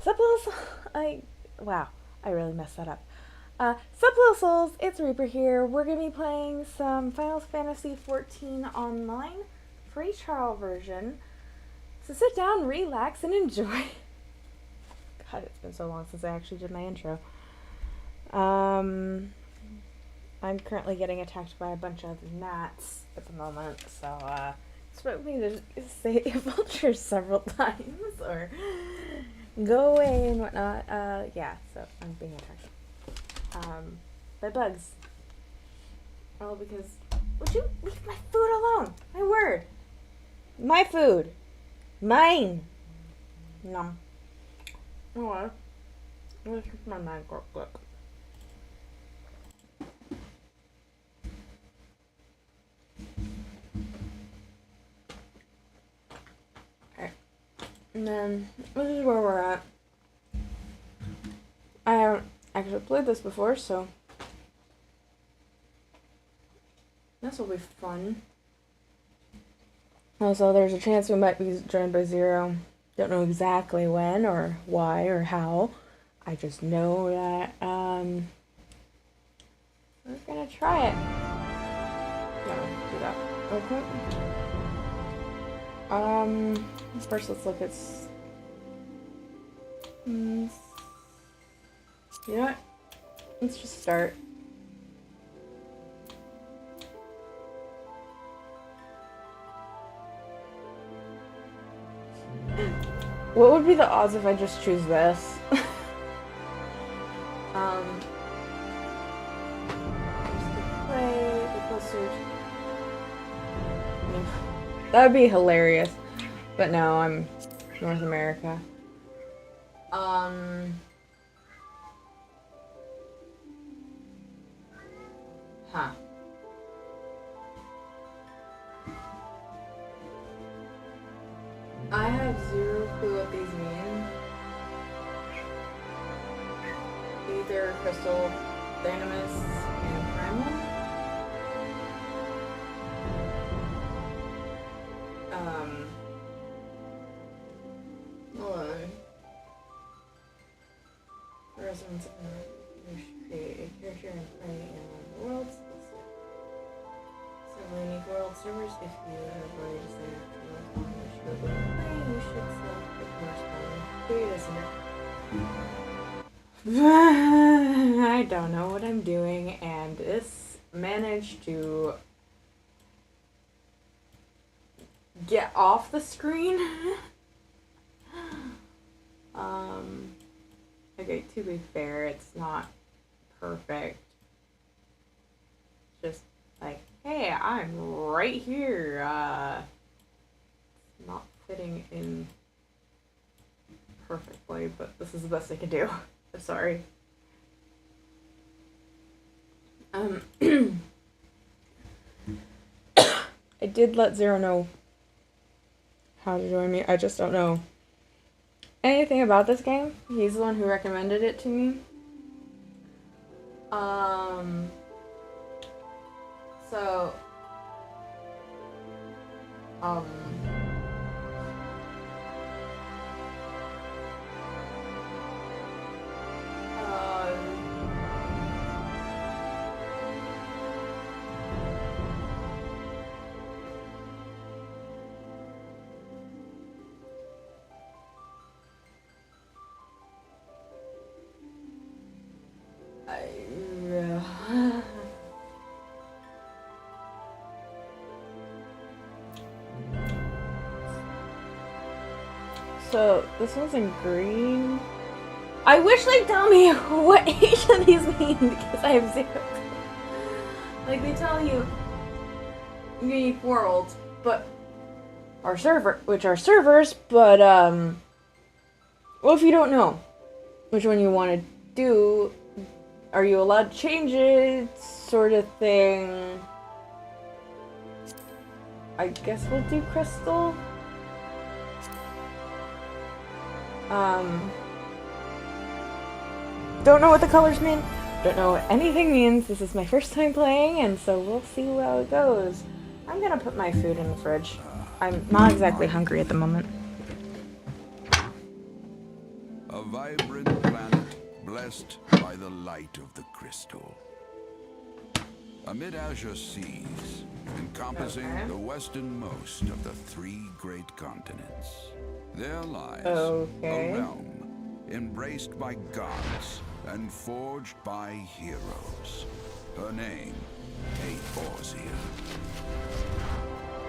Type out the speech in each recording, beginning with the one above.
Sup, little soul? Wow, I really messed that up. Sup, little souls? It's Reaper here. We're gonna be playing some Final Fantasy XIV online, free trial version. So sit down, relax, and enjoy. God, it's been so long since I actually did my intro. I'm currently getting attacked by a bunch of gnats at the moment, so expect me to say vultures several times or go away and whatnot. Yeah, so I'm being attacked. By bugs. All because, would you leave my food alone? My word. My food. Mine. No. Alright. Let's keep my mind real quick. Alright. And then, this is where we're at. I haven't actually played this before, so this will be fun. Also, there's a chance we might be joined by Zero. Don't know exactly when or why or how. I just know that we're gonna try it. No, do that. Okay. First let's look at you know what? Let's just start. What would be the odds if I just choose this? Just to play the closer. That would be hilarious. But no, I'm North America. Huh. I have zero clue what these mean. Either Crystal, Dynamis, and Primal. Hold on. Residents of create a character and play in one of the worlds. Several unique world servers. If you have already decided to work on which you are going to play, you should select the corresponding data center. I don't know what I'm doing, and this managed to get off the screen. Okay, to be fair, it's not perfect. It's just like, hey, I'm right here. It's not fitting in perfectly, but this is the best I can do. I'm sorry. I did let Zero know how to join me. I just don't know anything about this game. He's the one who recommended it to me. So, so this one's in green. I wish they'd tell me what each of these mean because I have zero. Like they tell you unique worlds, but our server, which are servers, but well, if you don't know which one you want to do, are you allowed to change it, sort of thing? I guess we'll do Crystal. Don't know what the colors mean. Don't know what anything means. This is my first time playing, and so we'll see how it goes. I'm gonna put my food in the fridge. I'm not exactly hungry at the moment. A vibrant planet blessed by the light of the crystal. Amid azure seas, encompassing the westernmost of the 3 great continents, there lies a realm embraced by gods and forged by heroes. Her name, Eorzea.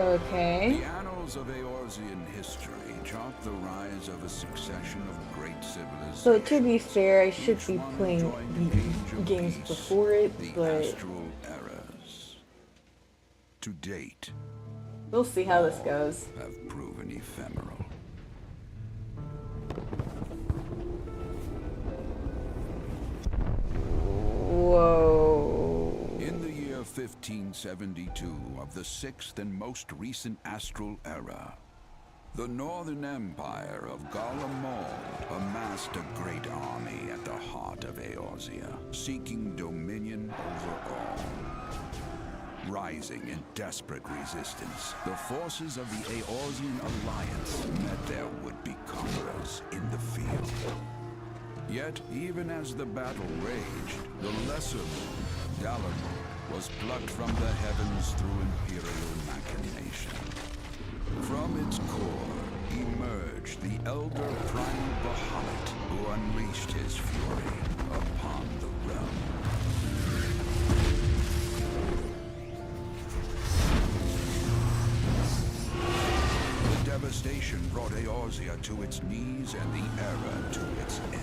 Okay. The annals of Eorzean history chart the rise of a succession of great civilizations. So to be fair, I should be playing the games before it, the but astral eras. To date, we'll see how this goes. have proven ephemeral. Whoa. In the year 1572 of the 6th and most recent astral era, the Northern Empire of Garlemald amassed a great army at the heart of Eorzea, seeking dominion over all. Rising in desperate resistance, the forces of the Eorzean alliance met their would-be conquerors in the field. Yet, even as the battle raged, the lesser moon, Garlemald, was plucked from the heavens through imperial machination. From its core emerged the elder primal Bahamut, who unleashed his fury upon the realm. The devastation brought Eorzea to its knees and the era to its end.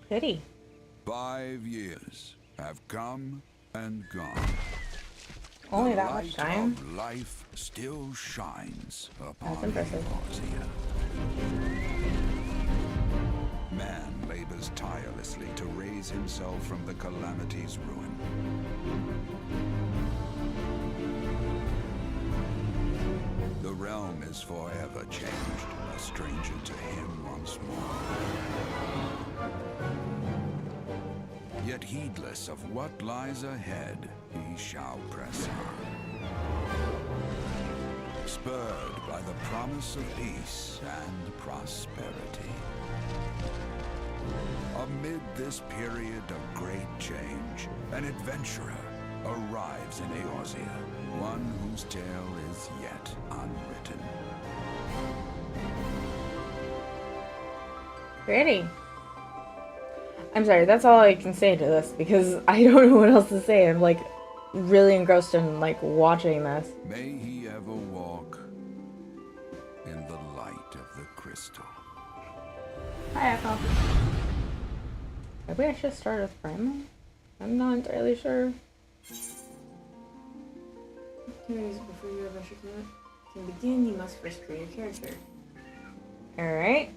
Pity. 5 years have come and gone. Only that much time? The light of life still shines upon That's impressive. Eorzea. Man labors tirelessly to raise himself from the calamity's ruin. The realm is forever changed, a stranger to him once more. Yet heedless of what lies ahead, he shall press on. Spurred by the promise of peace and prosperity. Amid this period of great change, an adventurer arrives in Eorzea, one whose tale is yet unwritten. Pretty. I'm sorry, that's all I can say to this because I don't know what else to say. I'm like really engrossed in like watching this. May he ever walk in the light of the crystal. Hi, Echo. Maybe I should start with Primal? I'm not entirely sure. Before your adventure can begin, you must first create a character. Alright.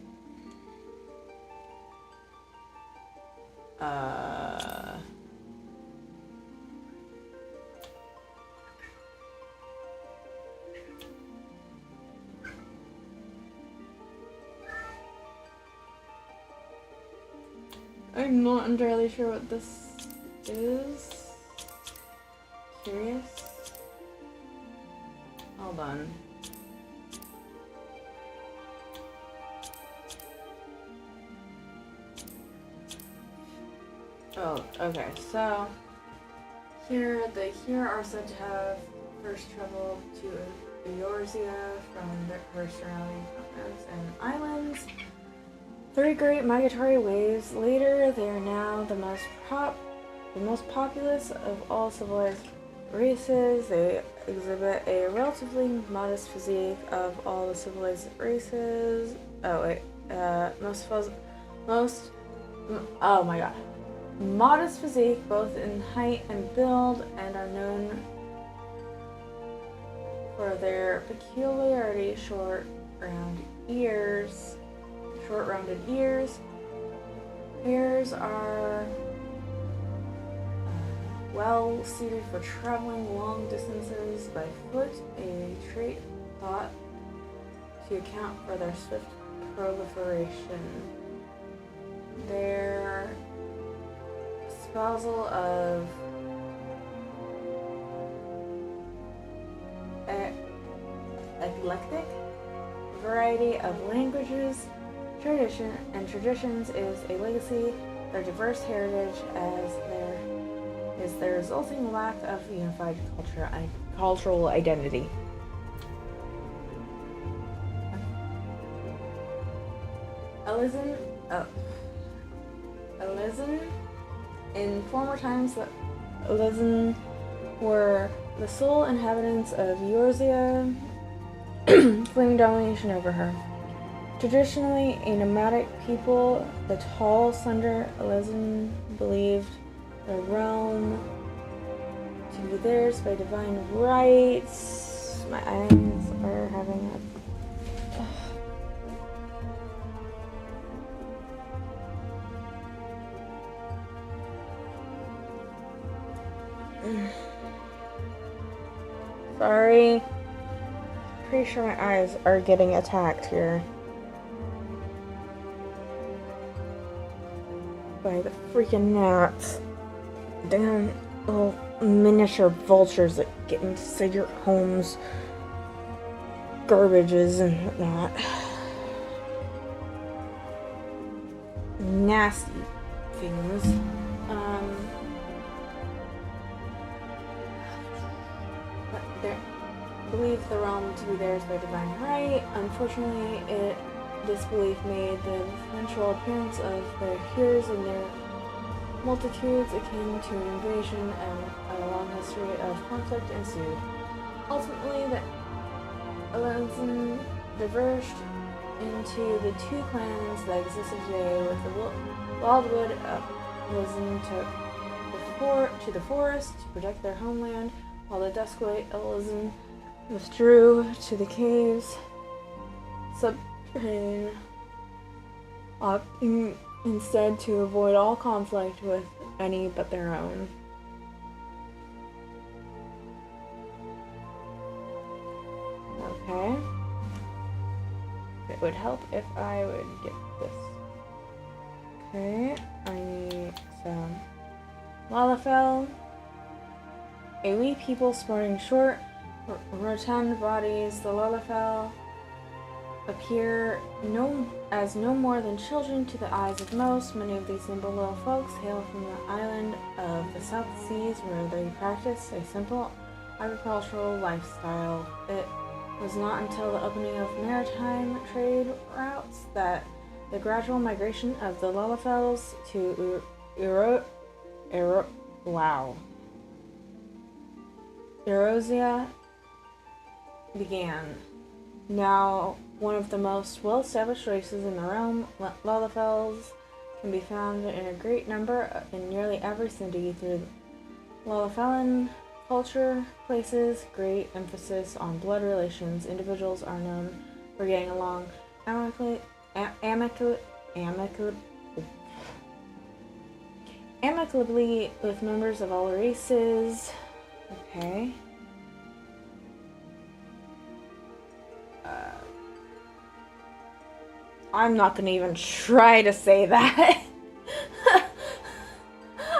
I'm not entirely sure what this is. Curious. Hold on. Oh, okay, so here are said to have first traveled to Eorzea from her surrounding continents and islands. 3 great migratory waves later, they are now the most populous of all civilized races. They exhibit a relatively modest physique of all the civilized races. Oh my god. Modest physique both in height and build, and are known for their peculiarity short-rounded ears. Ears are well suited for traveling long distances by foot, a trait thought to account for their swift proliferation. Their spousal of eclectic variety of languages, traditions is a legacy. Their diverse heritage is their resulting lack of unified cultural identity. Elizen, in former times, the Elizen were the sole inhabitants of Eorzea, claiming domination over her. Traditionally a nomadic people, the tall, slender Elizen believed the realm to be theirs by divine rights. My eyes are having a... Sorry. Pretty sure my eyes are getting attacked here by the freaking gnats. Damn little miniature vultures that get inside your homes, garbages and whatnot. Nasty things. They believed the realm to be theirs by divine right. Unfortunately, this belief made the eventual appearance of their hearers in their multitudes akin to an invasion, and a long history of conflict ensued. Ultimately, the Elizen diverged into the two clans that existed today, with the Wildwood Elizen to the forest to protect their homeland, while the Dusklight Elizen withdrew to the caves, subterranean, opting instead to avoid all conflict with any but their own. Okay. It would help if I would get this. Okay, I need some Lalafell. A wee people sporting short, rotund bodies, the Lalafell appear as no more than children to the eyes of most. Many of these nimble little folks hail from the island of the South Seas, where they practice a simple agricultural lifestyle. It was not until the opening of maritime trade routes that the gradual migration of the Lalafells to Eorzea began. Now one of the most well-established races in the realm, Lalafells can be found in a great number in nearly every city. Through Lalafellan culture places great emphasis on blood relations. Individuals are known for getting along amicably with members of all races. Okay. I'm not gonna even try to say that.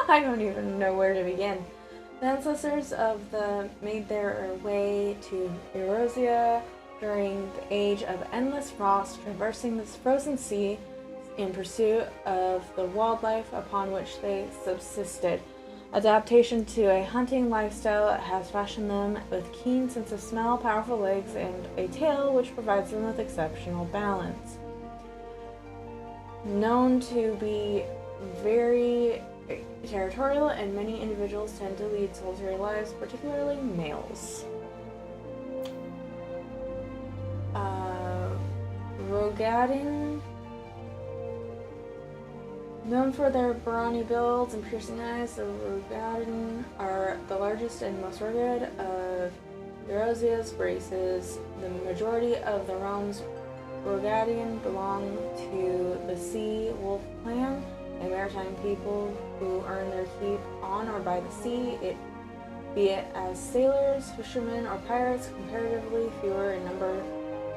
I don't even know where to begin. The ancestors of the made their way to Eorzea during the age of endless frost, traversing this frozen sea in pursuit of the wildlife upon which they subsisted. Adaptation to a hunting lifestyle has fashioned them with keen sense of smell, powerful legs, and a tail which provides them with exceptional balance. Known to be very territorial, and many individuals tend to lead solitary lives, particularly males. Rogadin, known for their brawny builds and piercing eyes, the Rogadin are the largest and most rugged of Eorzea's races. The majority of the realm's Rogadin belong to the Sea Wolf clan, a maritime people who earn their keep on or by the sea, be it as sailors, fishermen, or pirates. Comparatively fewer in number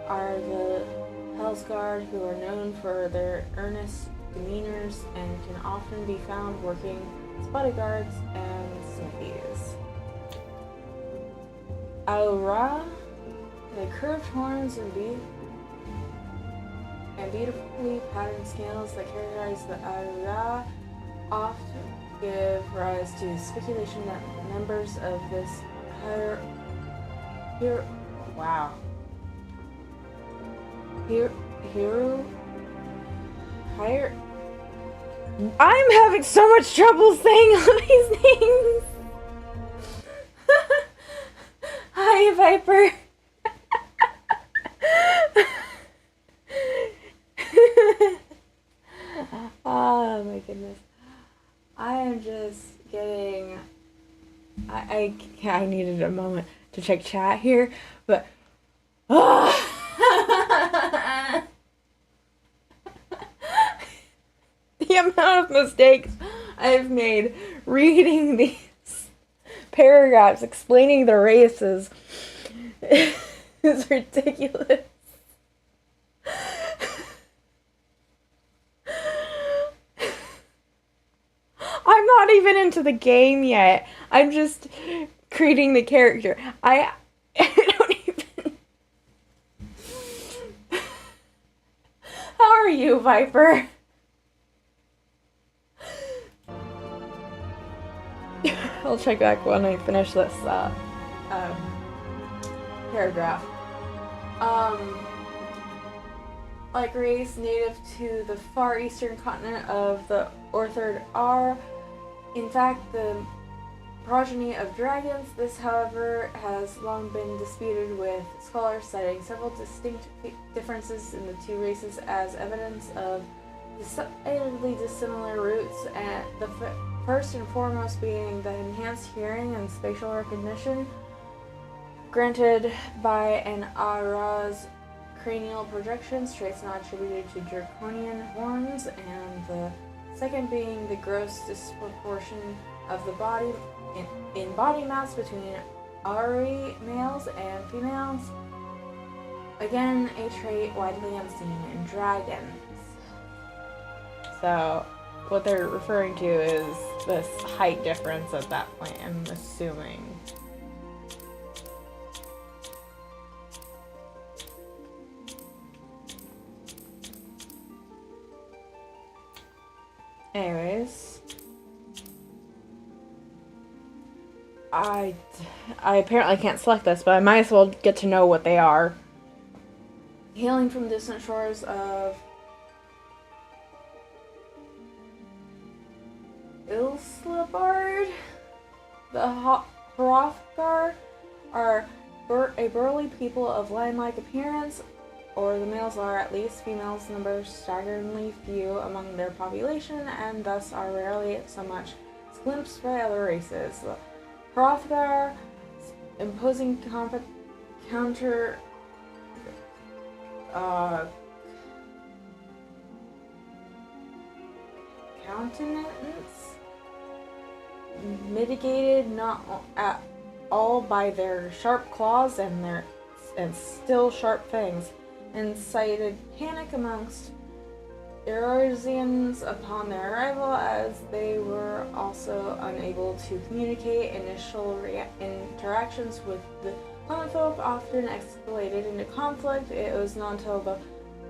are the Hellsguard, who are known for their earnest demeanors and can often be found working as bodyguards and smithies. Aura, the curved horns and beautifully patterned scales that characterize the Aura often give rise to speculation that members of this I'm having so much trouble saying all these names. Hi, Viper. Oh my goodness. I am just getting... I needed a moment to check chat here, but... The amount of mistakes I've made reading these paragraphs explaining the races is ridiculous. I'm not even into the game yet. I'm just creating the character. I don't even... How are you, Viper? I'll check back when I finish this paragraph. Like race native to the far eastern continent of the Orthard are, in fact, the progeny of dragons. This, however, has long been disputed, with scholars citing several distinct differences in the two races as evidence of decidedly dissimilar roots, and the first and foremost being the enhanced hearing and spatial recognition granted by an Aura's cranial projections, traits not attributed to draconian horns, and the second being the gross disproportion of the body in body mass between Auri males and females. Again, a trait widely unseen in dragons. So, what they're referring to is this height difference at that point, I'm assuming. Anyways, I apparently can't select this, but I might as well get to know what they are. Hailing from distant shores of Ilslabard, the Hrothgar are a burly people of lion-like appearance, or the males are at least. Females number staggeringly few among their population, and thus are rarely so much as glimpsed by other races. The Hrothgar, imposing countenance, mitigated not at all by their sharp claws and still sharp fangs, incited panic amongst Eorzeans upon their arrival, as they were also unable to communicate. Initial interactions with the common folk often escalated into conflict. It was not until the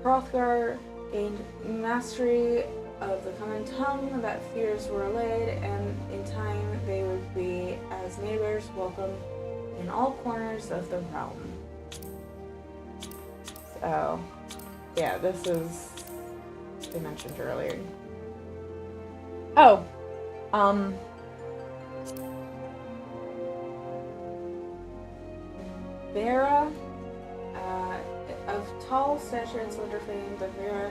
Hrothgar gained mastery of the common tongue that fears were allayed, and in time they would be as neighbors welcome in all corners of the realm. So, yeah, this is they mentioned earlier. Oh, Vera, of tall stature and slender frame, the Vera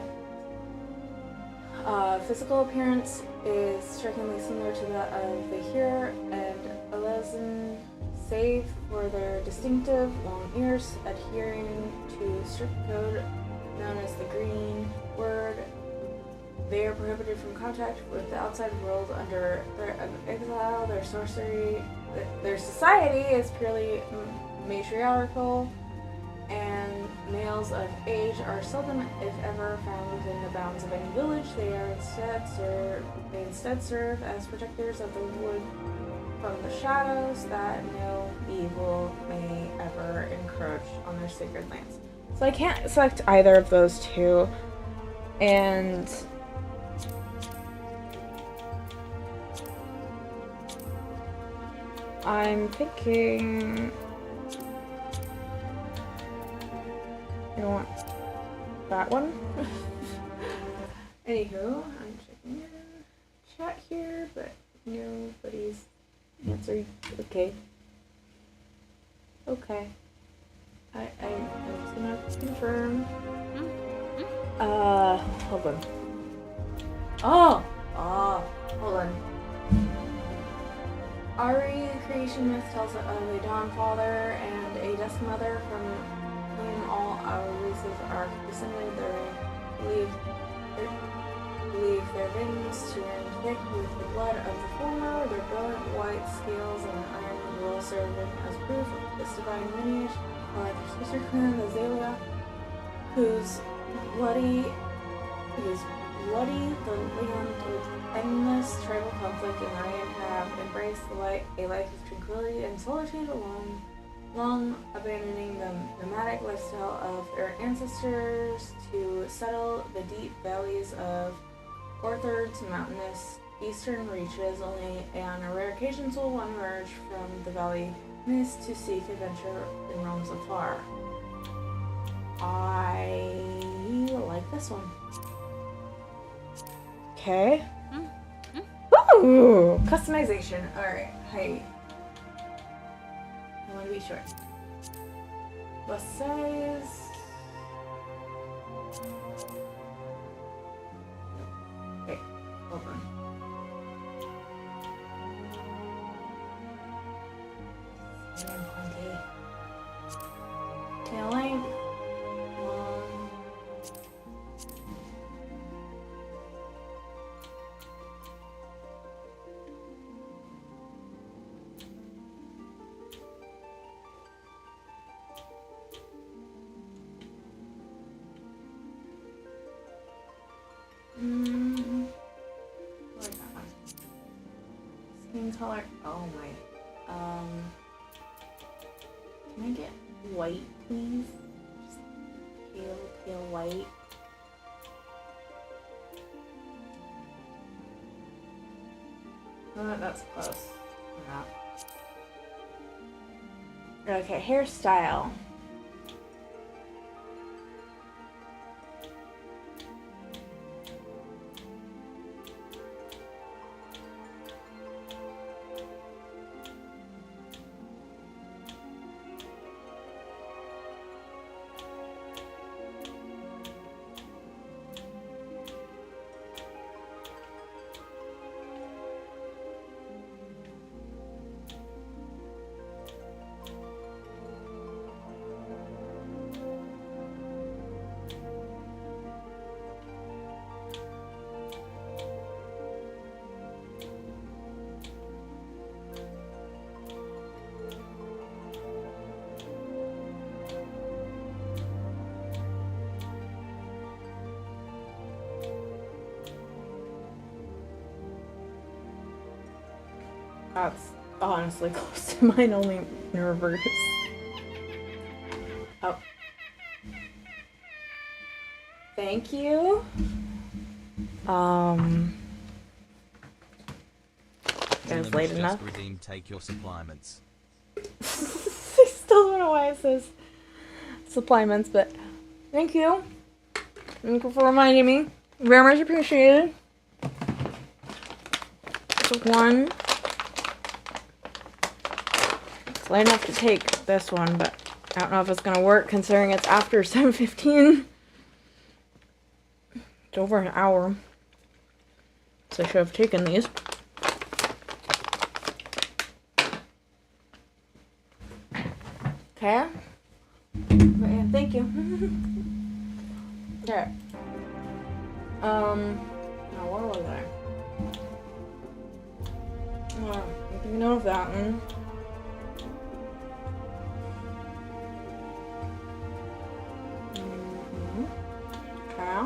physical appearance is strikingly similar to that of the Hir and Elezen, save for their distinctive long ears, adhering to strict code known as the Green Word. They are prohibited from contact with the outside world under threat of exile. Their society is purely matriarchal, and males of age are seldom, if ever, found within the bounds of any village. They instead serve as protectors of the wood from the shadows, that no evil may ever encroach on their sacred lands. So I can't select either of those two, and I'm thinking I don't want that one. Anywho, I'm checking in chat here, but nobody's answering. Okay. I'm just gonna confirm. Hold on. Hold on. Ari, the creation myth, tells of a dawn father and a dusk mother from whom all our races are descended. Believe their veins to run thick with the blood of the former. Their brilliant white scales and iron will serve as proof of this divine lineage. Like their sister clan, the Zayla, whose bloody the land with endless tribal conflict and Ryan have embraced a life of tranquility and solitude alone, long abandoning the nomadic lifestyle of their ancestors to settle the deep valleys of Orthard's mountainous eastern reaches. Only on a rare occasions will one emerge from the valley mist to seek adventure in realms afar. I like this one. Okay. Ooh, customization. Alright, height. I want to be short. Bust size. Wait, hold on. Tail length. Skin color. Oh my. Can I get white, please? Just pale white. Oh, that's close. Yeah. Okay, hairstyle. That's honestly close to mine, only in reverse. Oh. Thank you. It's late enough. Redeem, take your supplements. I still don't know why it says supplements, but thank you. Thank you for reminding me. Very much appreciated. Took one. It's late enough to take this one, but I don't know if it's gonna work considering it's after 7:15. It's over an hour. So I should have taken these. Okay. But yeah, thank you. Alright. Oh, where was I? Oh, make a note of that one. Okay.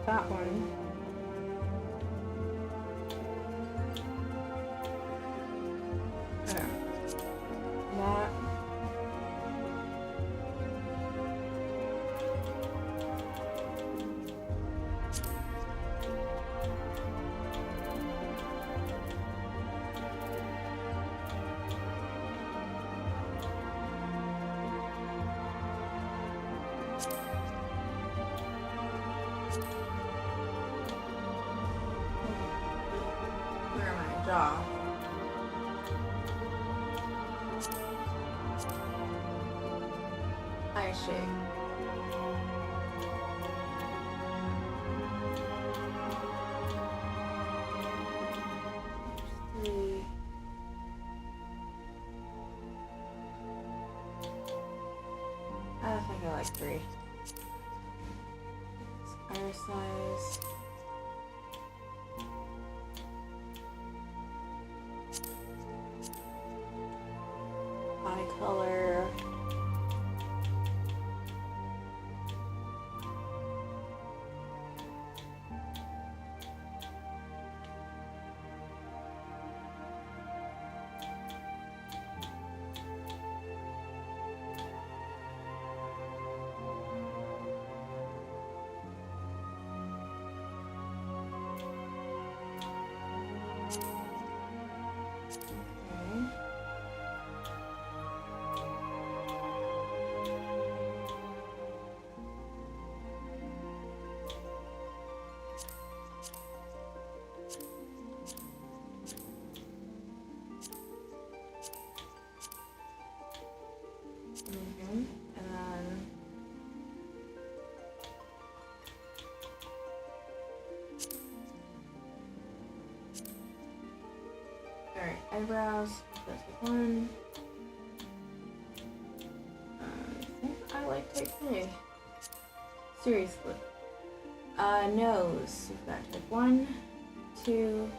That one. Okay. That. Where am I? Jaw. Eye shape. Three. I think I like three. Square size. Eye color. Okay. And then alright, eyebrows. That's one. I think I like type A. Seriously. Nose. We've got type 1, 2,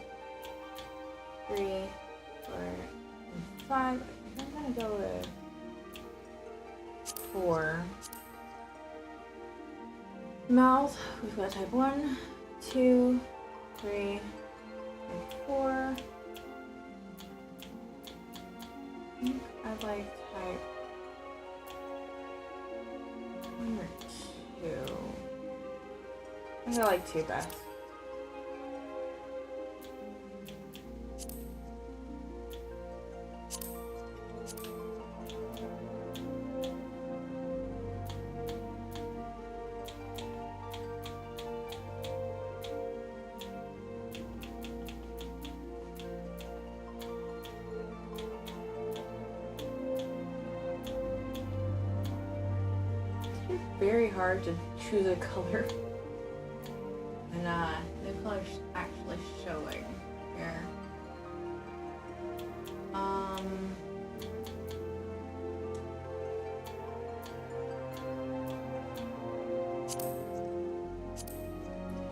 3, 4, and 5. I think I'm gonna go with 4. Mouth. We've got type 1, 2, 3, and 4. I think I like type 1 or 2. I think I like 2 best. It's very hard to choose a color. And the color's actually showing here.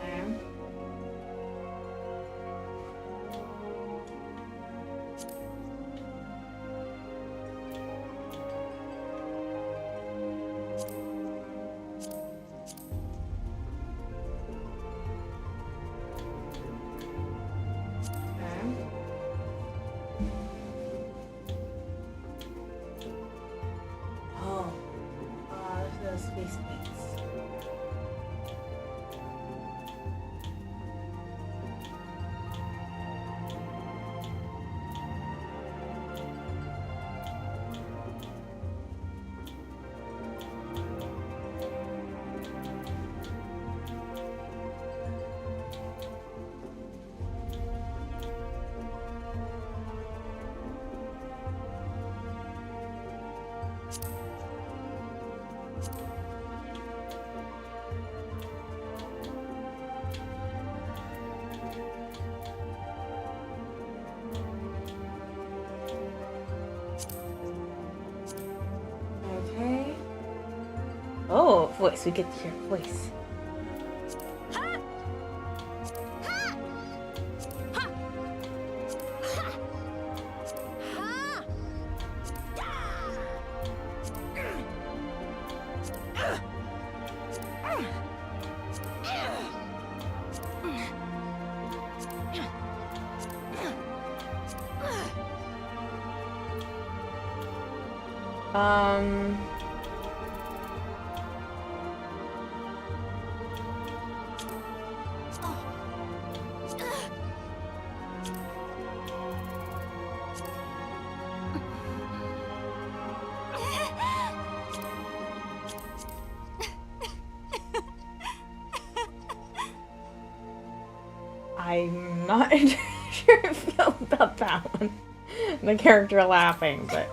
Okay. voice. We get to hear voice. I'm not sure how I feel about that one. The character laughing, but...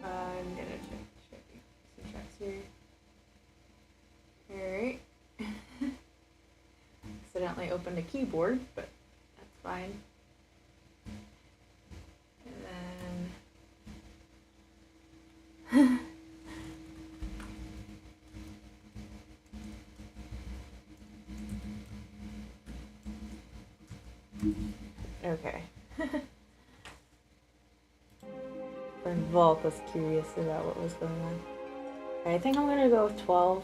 I'm gonna check here. Alright. Accidentally opened a keyboard, but that's fine. And then... okay. And Volk was curious about what was going on. Okay, I think I'm gonna go with 12.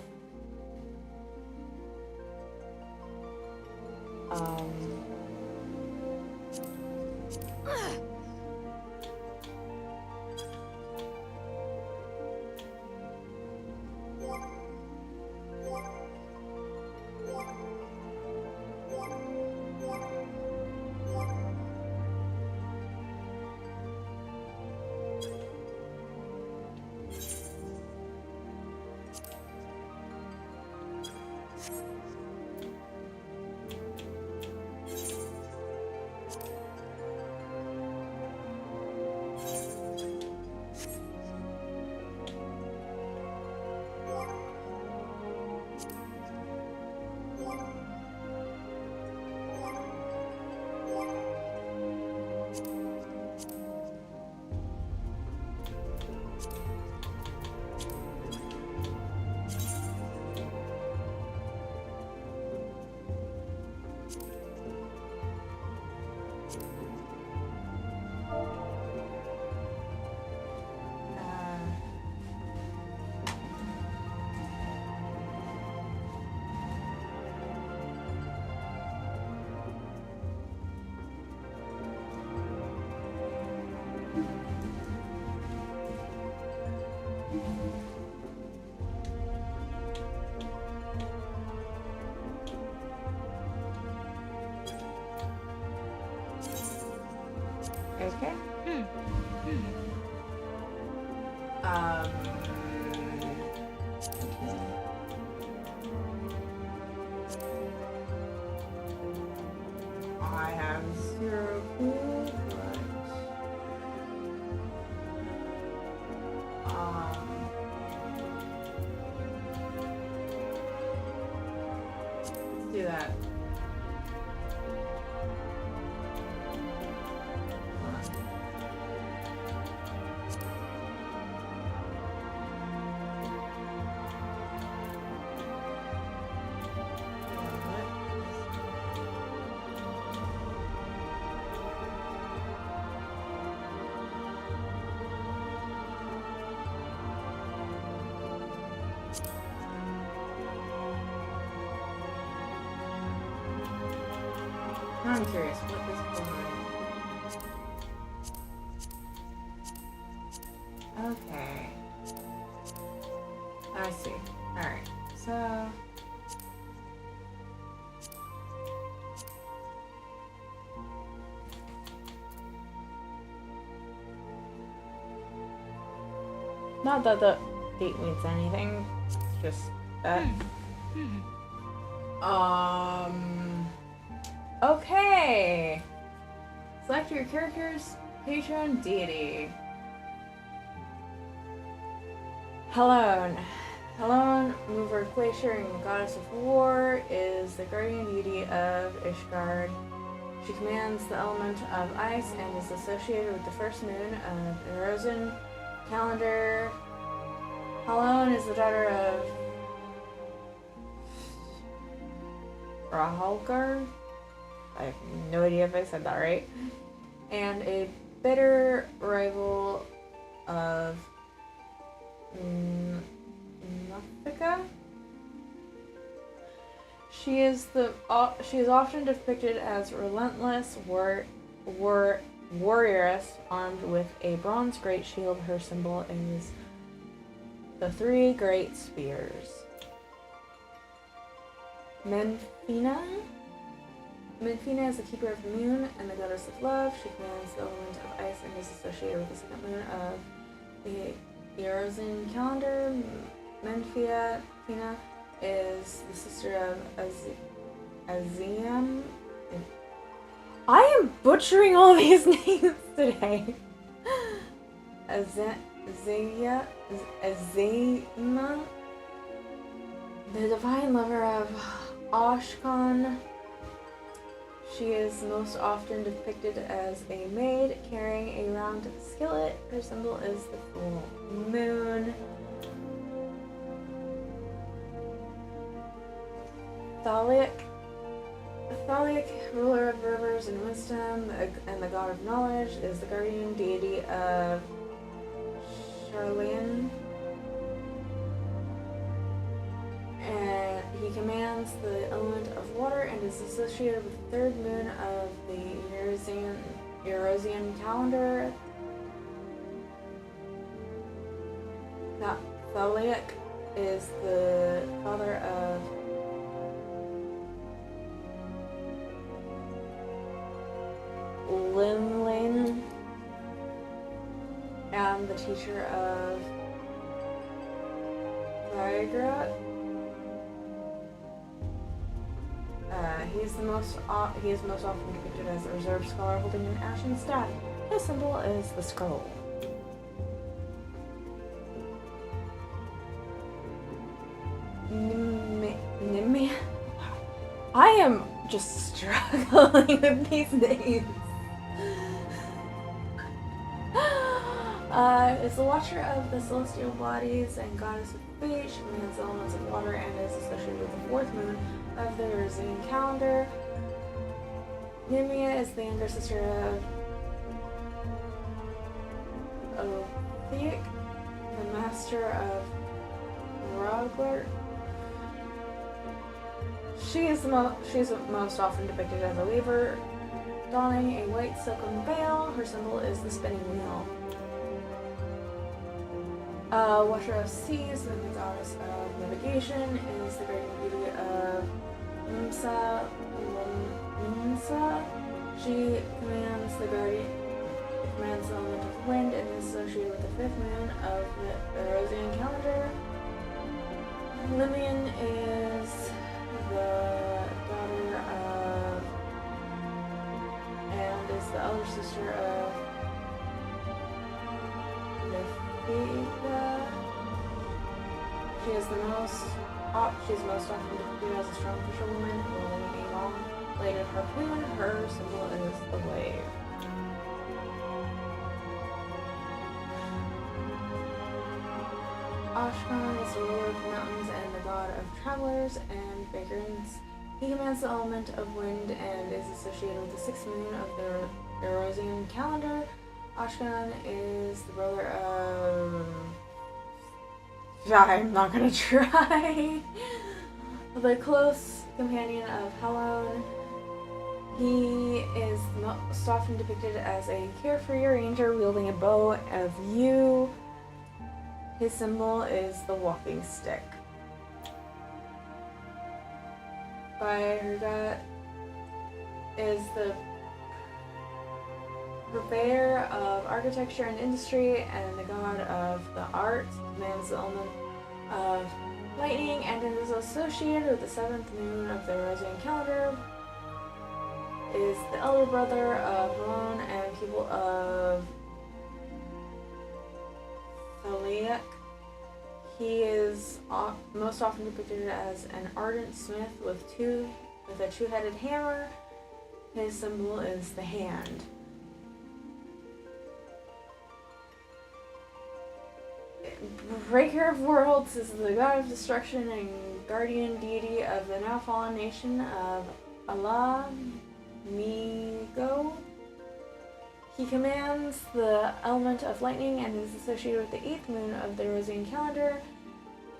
Okay. I have 0 clue, but let's do that. Now I'm curious, what is going on? Okay. I see. Alright, so... Not that the date means anything, it's just that. Okay! Select your character's patron deity. Helone. Helone, mover of glacier and goddess of war, is the guardian deity of Ishgard. She commands the element of ice and is associated with the first moon of Erosion calendar. Helone is the daughter of Rahalgar. I have no idea if I said that right. And a bitter rival of Nothica. She is often depicted as relentless warrioress armed with a bronze great shield. Her symbol is the three great spears. Menfina. Menfina is the keeper of the moon and the goddess of love. She commands the element of ice and is associated with the second moon of the Erosion calendar. Menfina is the sister of Aziam. I am butchering all these names today. Azima, the divine lover of Ashkan. She is most often depicted as a maid carrying a round skillet. Her symbol is the full moon. Thalic, ruler of rivers and wisdom, and the god of knowledge, is the guardian deity of Charlene. And he commands the element of water and is associated with the third moon of the Eurasian calendar. Thalic is the father of Linlin and the teacher of Viagra. He is most often depicted as a reserved scholar holding an ashen staff. His symbol is the skull. Nimia. I am just struggling with these names. Is the watcher of the celestial bodies and goddess of fate. She commands the elements of water and is associated with the fourth moon of the Eurasian calendar. Nimia is the younger sister of Otheak, the master of Rogler. She is most often depicted as a weaver, donning a white silken veil. Her symbol is the spinning wheel. Watcher of seas and the goddess of navigation is the guardian deity of Msa. She commands the element of wind and is associated with the fifth moon of the Eurasian calendar. Limian is the daughter of and is the elder sister of Nefida. She's most often depicted as a strong fisherwoman holding a long-bladed harpoon. Her symbol is the wave. Ashkan is the ruler of the mountains and the god of travelers and vagrants. He commands the element of wind and is associated with the sixth moon of the Eurasian calendar. Ashkan is the brother of... I'm not gonna try. The close companion of Helone. He is most often depicted as a carefree ranger wielding a bow of yew. His symbol is the walking stick. Byrga is the purveyor of architecture and industry and the god of the arts, commands the element of lightning, and is associated with the seventh moon of the Rosian calendar. Is the elder brother of Ramon and people of Thaliac. He is most often depicted as an ardent smith with a two-headed hammer. His symbol is the hand. Breaker of Worlds is the god of destruction and guardian deity of the now fallen nation of Allah Migo. He commands the element of lightning and is associated with the 8th moon of the Rosian calendar.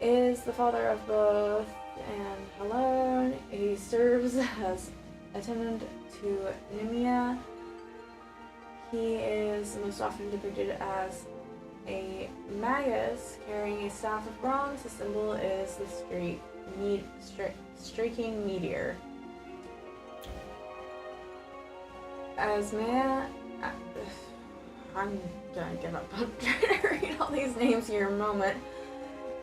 Is the father of both and Helon. He serves as attendant to Nemea. He is most often depicted as a magus carrying a staff of bronze. The symbol is the streaking meteor. As man, I'm gonna give up. I'm trying to read all these names here in a moment.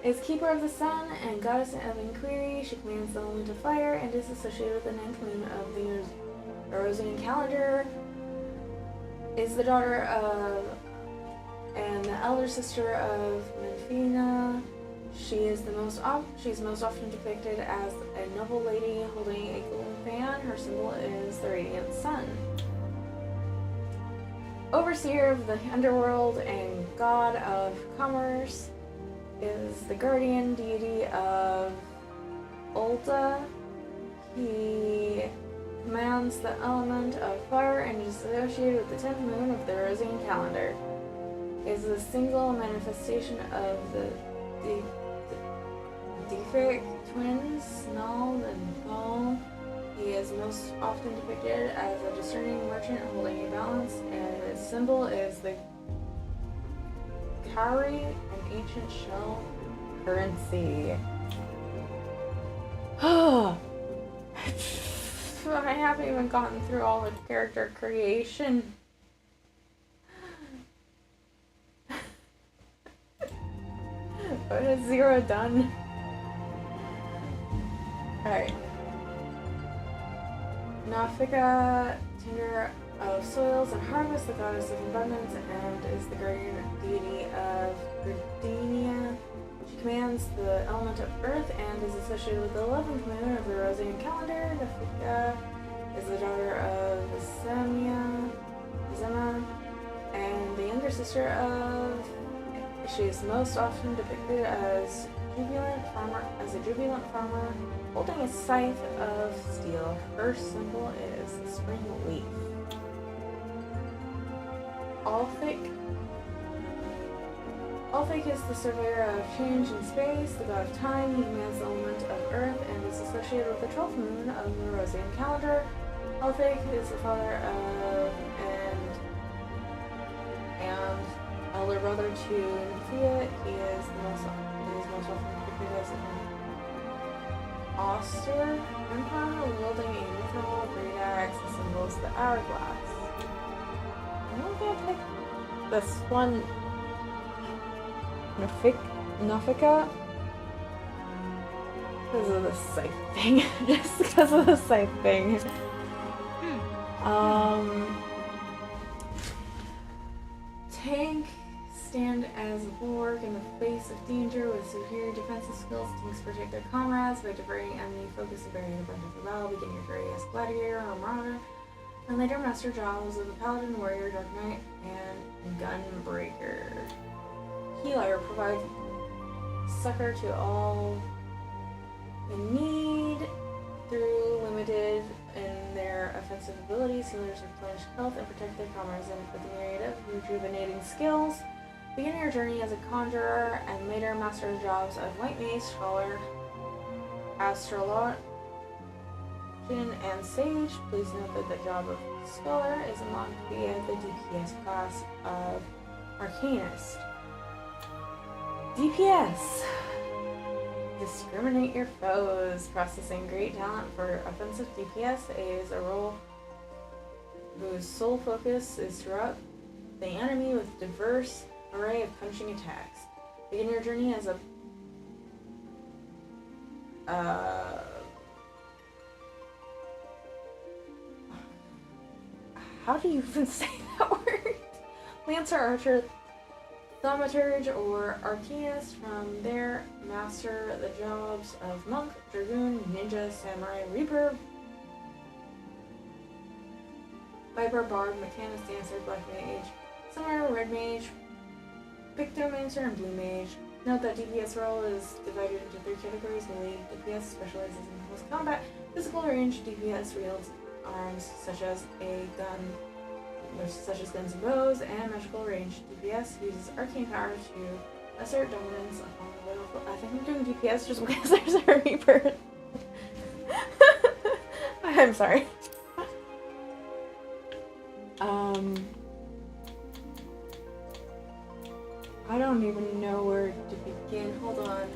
Is keeper of the sun and goddess of inquiry. She commands the element of fire and is associated with the 9th moon of the Rosian calendar. Is the daughter of and the elder sister of Menfina. She's most often depicted as a noble lady holding a golden fan. Her symbol is the radiant sun. Overseer of the underworld and god of commerce is the guardian deity of Ulta. He commands the element of fire and is associated with the 10th moon of the Rosian calendar. Is a single manifestation of the Defic twins, Null and Paul. He is most often depicted as a discerning merchant holding a balance, and his symbol is the Kauri, an ancient shell currency. I haven't even gotten through all the character creation. What has Zero done? Alright. Nafika, tender of soils and harvest, the goddess of abundance, and is the guardian deity of Gardenia. She commands the element of earth and is associated with the 11th moon of the Rosian calendar. Nafika is the daughter of Zema, and the younger sister of. She is most often depicted as a jubilant farmer holding a scythe of steel. Her symbol is the spring leaf. Althik is the surveyor of change in space, the god of time. He commands the element of earth and is associated with the 12th moon of the Rosian calendar. Althik is the father of and elder brother to Nymphia. He is most often depicted as an austere empire wielding a neutral great axe. The symbol is the hourglass. I'm gonna pick this one, Nafika, because of the scythe thing. Just because of the scythe thing. Tank stand as a bulwark in the face of danger with superior defensive skills. Tanks protect their comrades by diverting enemy focus and burying the brunt of the battle, beginning your career as gladiator or marauder, and later master jobs of the paladin, warrior, dark knight, and gunbreaker. Healer provides succor to all in need through limited in their offensive abilities. Healers replenish health and protect their comrades with a myriad of rejuvenating skills. Begin your journey as a conjurer and later master jobs of white mage, scholar, Jin and Sage, please note that the job of Scholar is unlocked via the DPS class of Arcanist. DPS. Discriminate your foes. Processing great talent for offensive DPS is a role whose sole focus is to rout the enemy with diverse array of punching attacks. Begin your journey as a how do you even say that word? Lancer, Archer, Thaumaturge, or Arcanist. From there, master the jobs of Monk, Dragoon, Ninja, Samurai, Reaper, Viper, Bard, Mechanist, Dancer, Black Mage, Summoner, Red Mage, Pictomancer, and Blue Mage. Note that DPS role is divided into 3 categories. Melee DPS specializes in close combat. Physical range DPS wields arms such as guns and bows, and magical range DPS uses arcane power to assert dominance upon the battlefield. I think I'm doing DPS just because there's a Reaper. I'm sorry. I don't even know where to begin. Hold on.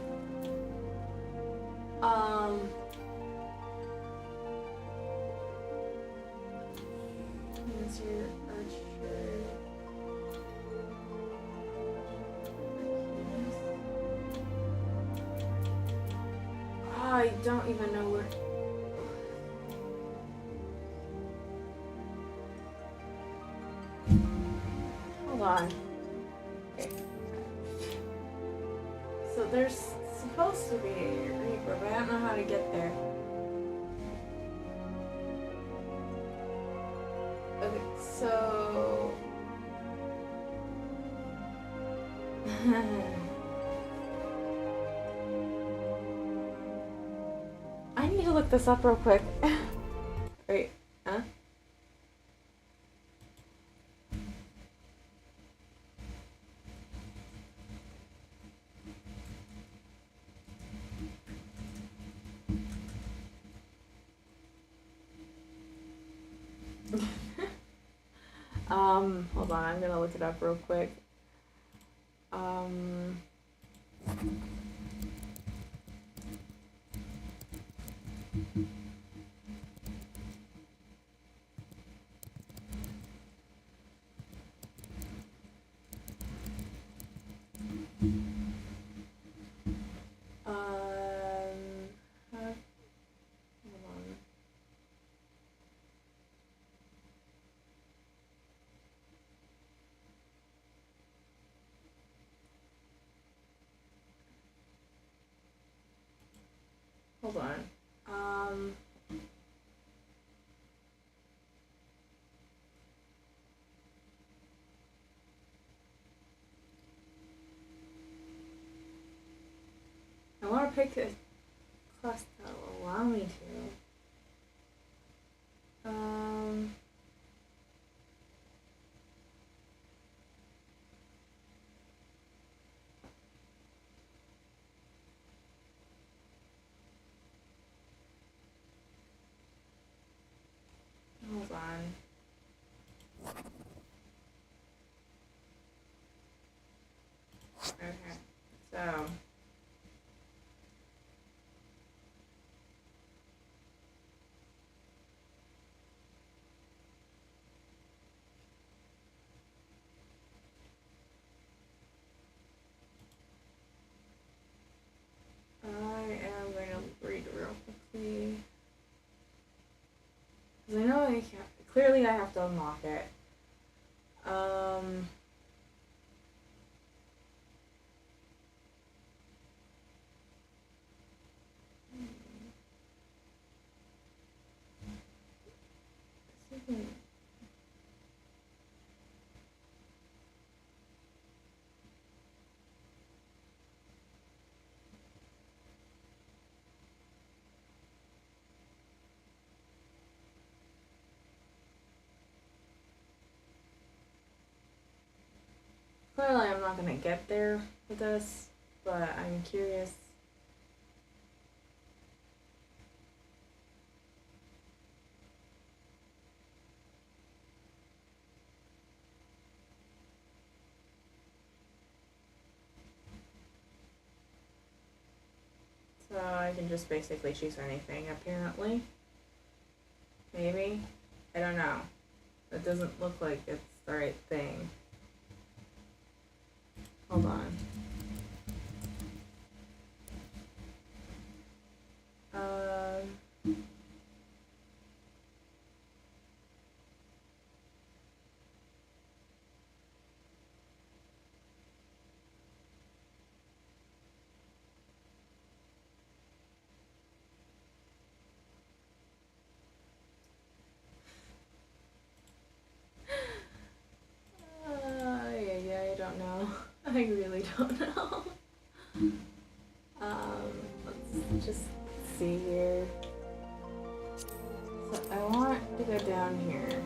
Lancer, Archer. I don't even know where. Hold on. Okay. So there's supposed to be a Reaper, but I don't know how to get there. Okay, so I need to look this up real quick. Wait, huh? Hold on, I'm gonna look it up real quick. Hold on. I want to pick a class that will allow me to. Hold on. Okay, so. I am going to read real quickly. Because I know I can't. Clearly, I have to unlock it. Clearly, I'm not going to get there with this, but I'm curious. I can just basically choose anything, apparently. Maybe? I don't know. It doesn't look like it's the right thing. Hold on. Yeah, I don't know. I really don't know. Let's just see here. So I want to go down here.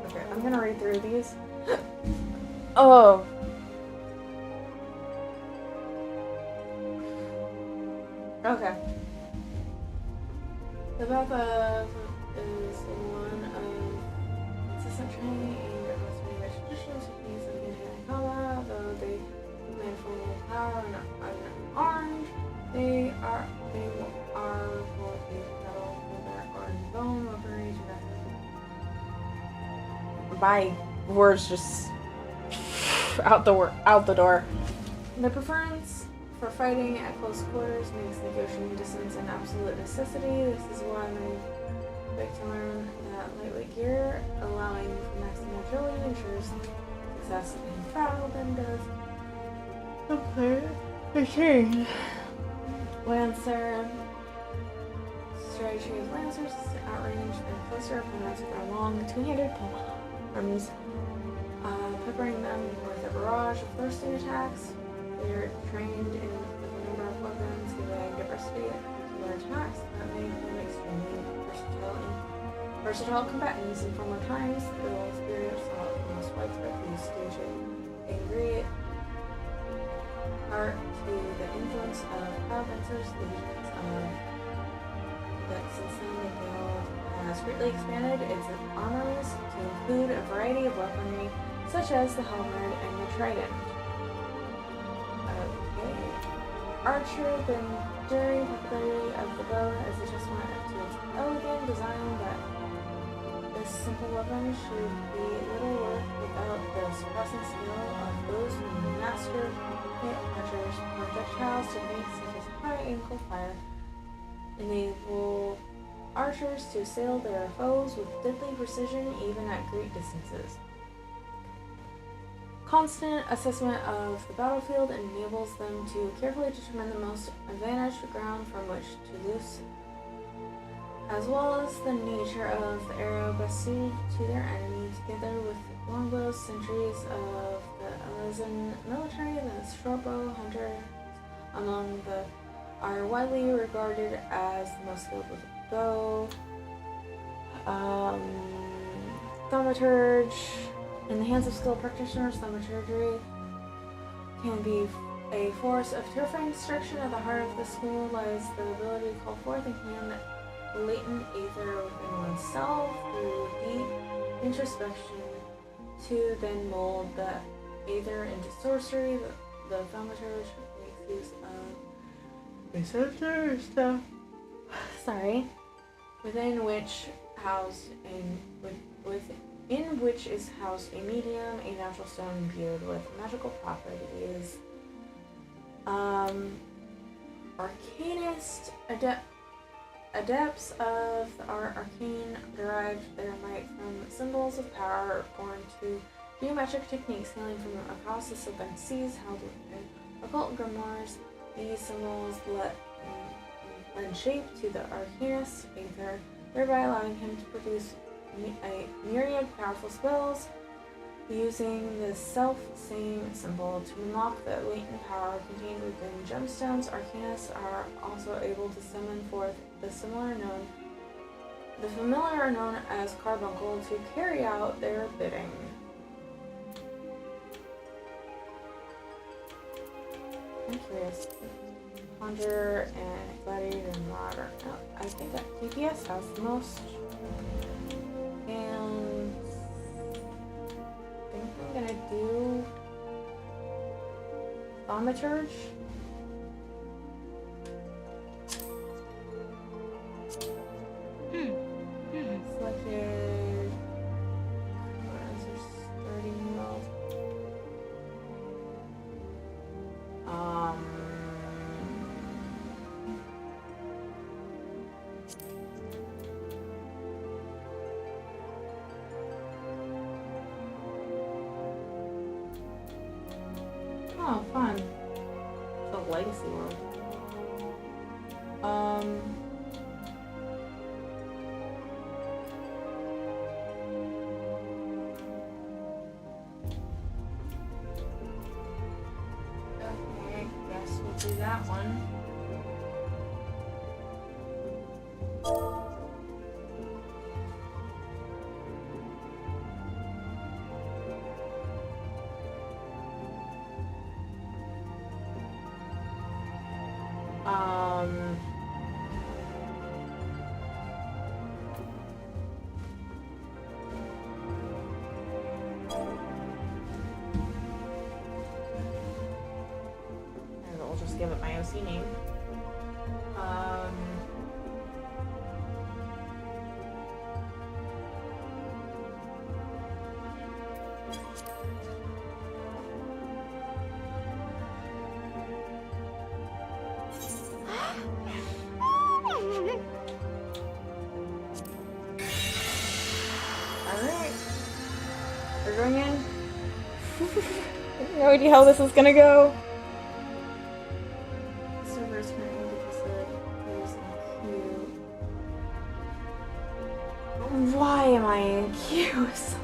Okay, I'm gonna read through these. Oh. Okay. The Baba is one of system training aimed at mastering the traditional techniques of hand-to-hand combat. Though they command full power and unarmed, they are more capable or bone weaponry to method. My words just out the door. The preference for fighting at close quarters makes negotiating distance an absolute necessity. This is why my victim learned that lightweight gear, allowing for maximum agility, ensures success in battle than does the player machine. Lancer strategy is lancers outrange and closer opponents with our long two-handed armies, peppering them with a barrage of bursting attacks. They are trained in a number of weapons, giving diversity to their attacks that make them extremely versatile combatants. In former times, the spirit saw the most widespread use due to angry art to the influence of provinces, legions that since then the guild has greatly expanded its armories to include a variety of weaponry such as the halberd and the trident. Okay. Archer, the enduring popularity of the bow is a testament to its elegant design, but this simple weapon should be little worth without the surpassing skill of those who master archers. Projectiles techniques such as high angle fire enable archers to assail their foes with deadly precision even at great distances. Constant assessment of the battlefield enables them to carefully determine the most advantaged ground from which to loose, as well as the nature of the arrow best suited to their enemy. Together with longbows, sentries of the Elezen military, the shortbow hunters among the are widely regarded as the most skilled with the bow. Thaumaturge. In the hands of skilled practitioners, thaumaturgery can be a force of terrifying destruction. At the heart of the school lies the ability to call forth and command the latent aether within oneself through deep introspection to then mold the aether into sorcery. The thaumaturge makes use of receptor stuff. Sorry. Within which is housed a medium, a natural stone imbued with magical properties. Arcanist adepts of the art arcane derived their might from symbols of power born to geometric techniques hailing from across the sylvan seas held within occult grimoires. These symbols lend shape to the arcanist's aether, thereby allowing him to produce a myriad powerful spells. Using the self-same symbol to unlock the latent power contained within gemstones, arcanists are also able to summon forth the familiar known as carbuncle to carry out their bidding. I'm curious. Conjure and Gladiator and Marauder. Oh, I think that DPS has the most. And I think I'm gonna do Thaumaturge. Selected. There's 30 mil. Oh, fun. The legacy world. Okay, guess we'll do that one. And we'll just give it my OC name. Alright. We're going in. No idea how this is gonna go. Server's currently using queue. Why am I in queues?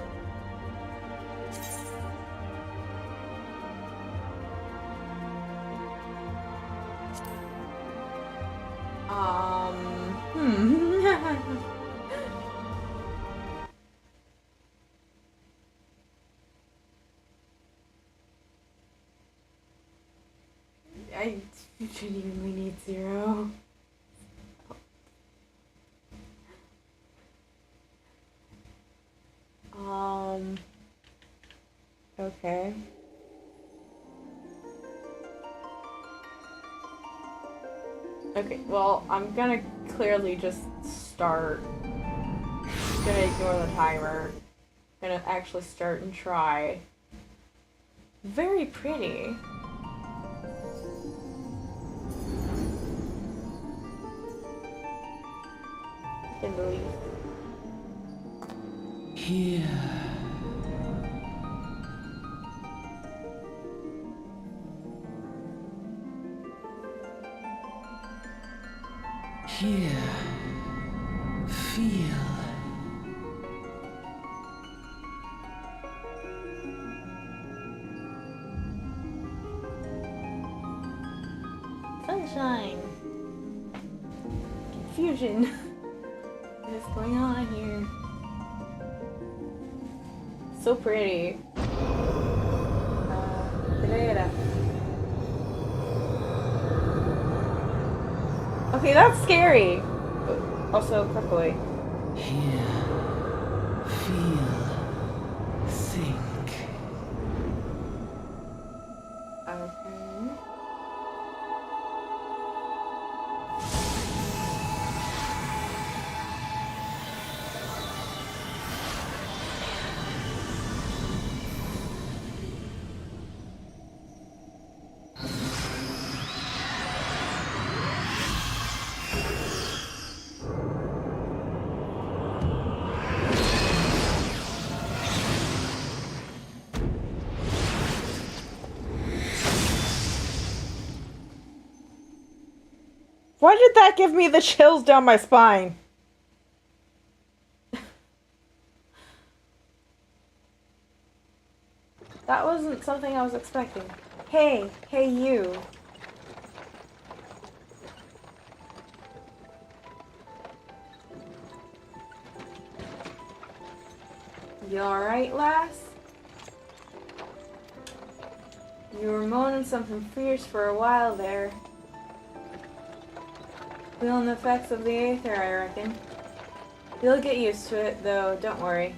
I genuinely need 0. Okay. Okay, well, I'm gonna clearly just start. Gonna ignore the timer. Gonna actually start and try. Very pretty. I can believe. Here. Here. Feel. Sunshine. Confusion. What is going on here? So pretty. Pereira. Okay, that's scary. But also cripply. Here. Feel. Think. Okay. Why did that give me the chills down my spine? That wasn't something I was expecting. Hey, you. You alright, lass? You were moaning something fierce for a while there. Feeling the effects of the aether, I reckon. You'll get used to it, though, don't worry.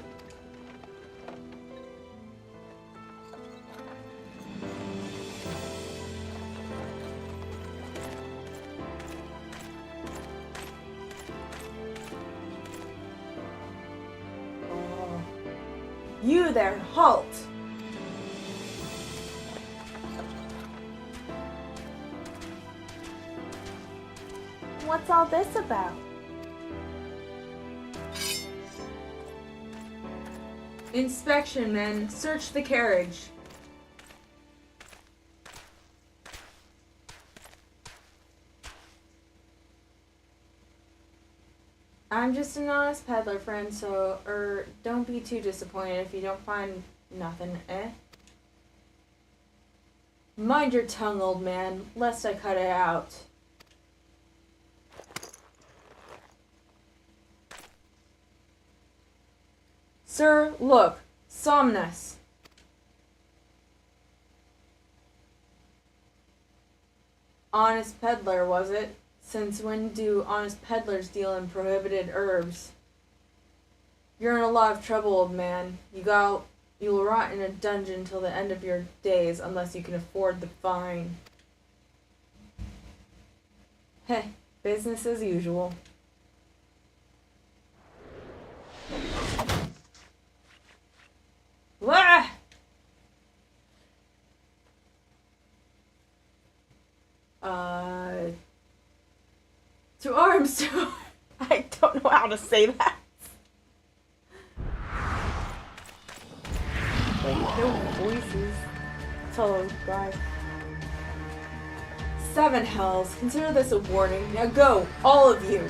Oh. You there, halt! What's all this about? Inspection, men. Search the carriage. I'm just an honest peddler, friend, so, don't be too disappointed if you don't find nothing, eh? Mind your tongue, old man, lest I cut it out. Sir, look, Somnus. Honest peddler, was it? Since when do honest peddlers deal in prohibited herbs? You're in a lot of trouble, old man. You'll rot in a dungeon till the end of your days unless you can afford the fine. Heh, business as usual. Wah! To arms, to... I don't know how to say that. Wait, no voices. Tell guys. 7 hells. Consider this a warning. Now go, all of you.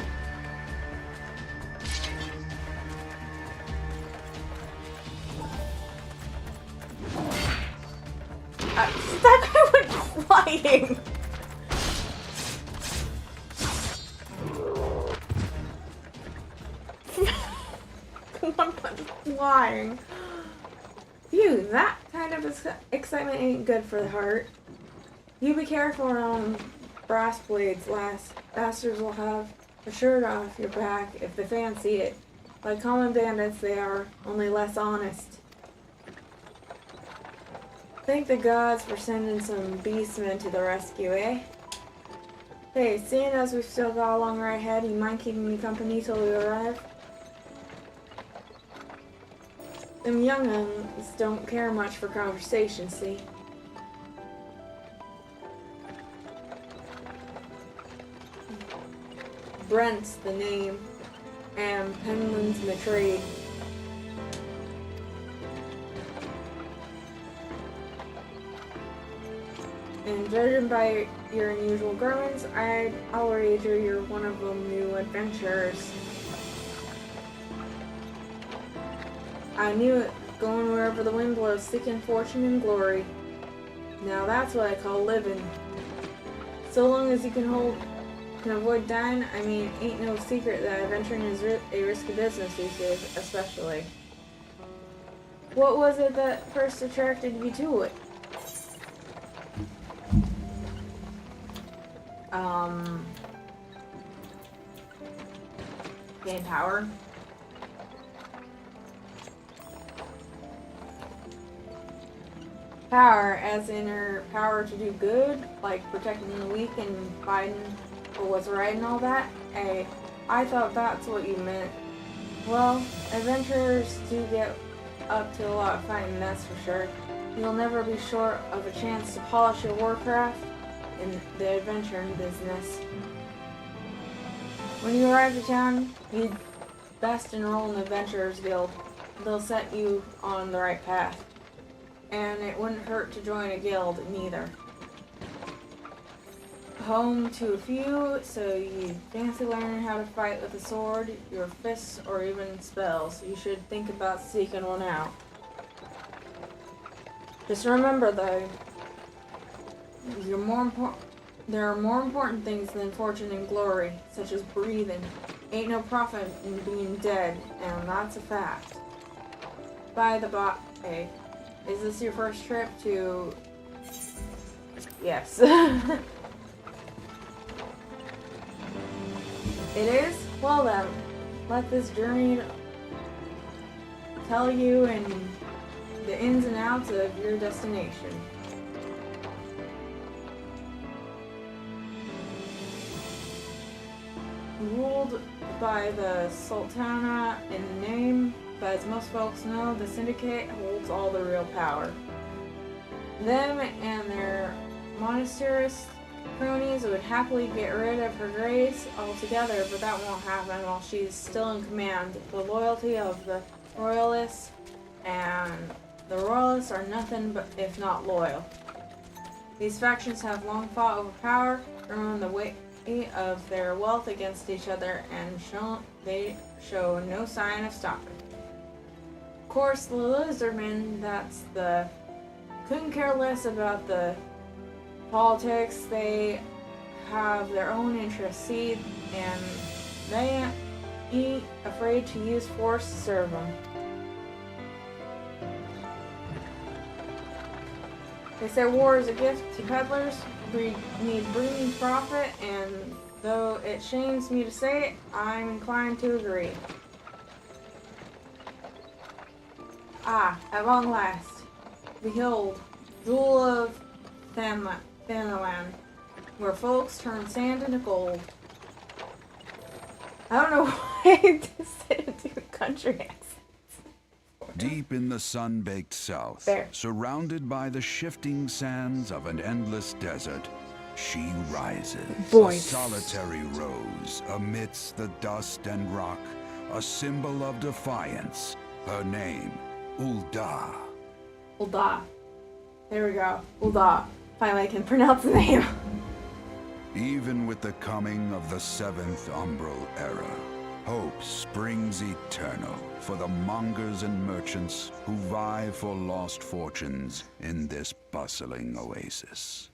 That guy went flying. One went flying. Phew, that kind of excitement ain't good for the heart. You be careful around brass blades, lass. Bastards will have a shirt off your back if they fancy it. Like common bandits they are, only less honest. Thank the gods for sending some beastmen to the rescue, eh? Hey, seeing as we've still got a long ride ahead, you mind keeping me company till we arrive? Them young'uns don't care much for conversation, see? Brent's the name, and Penland's my trade. And judging by your unusual garments, I'll wager you're one of them new adventurers. I knew it, going wherever the wind blows, seeking fortune and glory. Now that's what I call living. So long as you can avoid dying, I mean, ain't no secret that adventuring is a risky business these days, especially. What was it that first attracted you to it? Gain power. Power, as in her power to do good, like protecting the weak and fighting for what's right and all that. I thought that's what you meant. Well, adventurers do get up to a lot of fighting, that's for sure. You'll never be short of a chance to polish your warcraft in the adventuring business. When you arrive to town, you'd best enroll in the Adventurers Guild. They'll set you on the right path. And it wouldn't hurt to join a guild, neither. Home to a few, so you fancy learning how to fight with a sword, your fists, or even spells. You should think about seeking one out. Just remember, though, there are more important things than fortune and glory, such as breathing. Ain't no profit in being dead, and that's a fact. By the by, is this your first trip to... Yes. It is? Well then, let this journey tell you and the ins and outs of your destination. Ruled by the Sultana in name, but as most folks know, the Syndicate holds all the real power. Them and their monasterist cronies would happily get rid of her grace altogether, but that won't happen while she's still in command. The loyalty of the Royalists and the Royalists are nothing but if not loyal. These factions have long fought over power, thrown the weight of their wealth against each other, and they show no sign of stopping. Of course, the Lizardmen, couldn't care less about the politics. They have their own interests, see, and they ain't afraid to use force to serve them. They say war is a gift to peddlers. We need breeding profit, and though it shames me to say it, I'm inclined to agree. Ah, at long last, behold, Jewel of Thanalan, where folks turn sand into gold. I don't know why I decided to do a country accent. Deep in the sun-baked south, There. surrounded by the shifting sands of an endless desert, she rises, Voice. a solitary rose amidst the dust and rock, a symbol of defiance. Her name, Ulda. Ulda. There we go. Ulda. Finally I can pronounce the name. Even with the coming of the seventh umbral era, hope springs eternal for the mongers and merchants who vie for lost fortunes in this bustling oasis.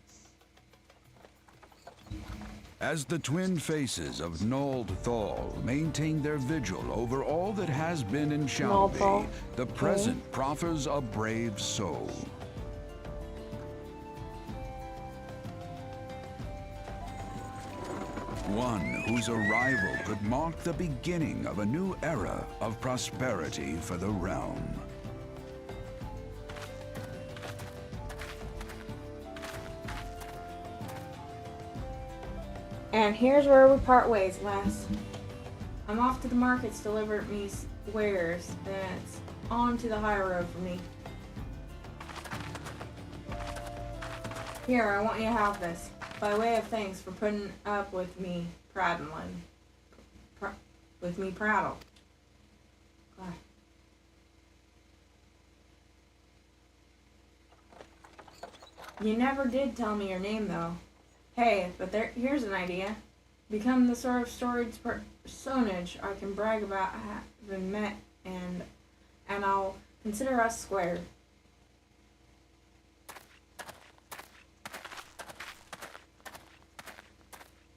As the twin faces of Nold Thal maintain their vigil over all that has been in Nold Thal. Shalby, the present proffers a brave soul. One whose arrival could mark the beginning of a new era of prosperity for the realm. And here's where we part ways, lass. I'm off to the markets to deliver me wares, then it's on to the high road for me. Here, I want you to have this, by way of thanks for putting up with me prattling. With me prattle. God. You never did tell me your name, though. Hey, but here's an idea. Become the sort of storied personage I can brag about having met, and I'll consider us square.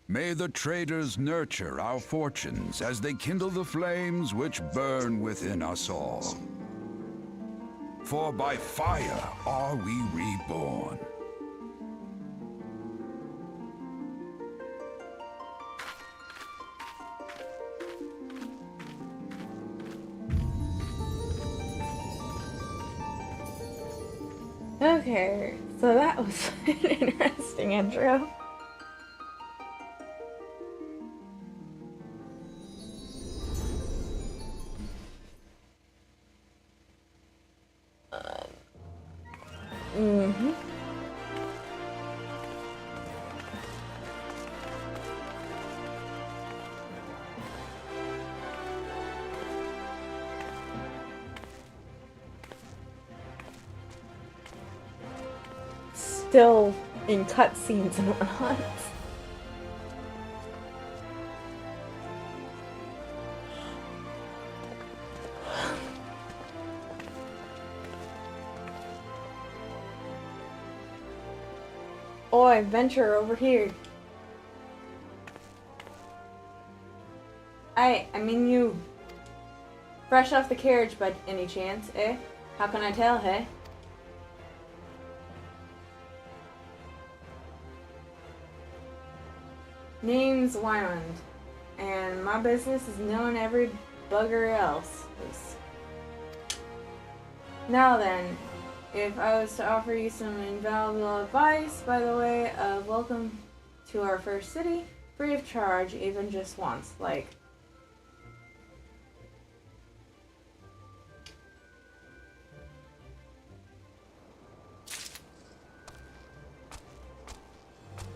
May the traders nurture our fortunes as they kindle the flames which burn within us all. For by fire are we reborn. Okay, so that was an interesting intro. Still in cutscenes and whatnot. Oi, venture over here. I mean you. Fresh off the carriage by any chance, eh? How can I tell, hey? Name's Wyland, and my business is knowing every bugger else. Now then, if I was to offer you some invaluable advice by the way of welcome to our first city, free of charge, even just once, like...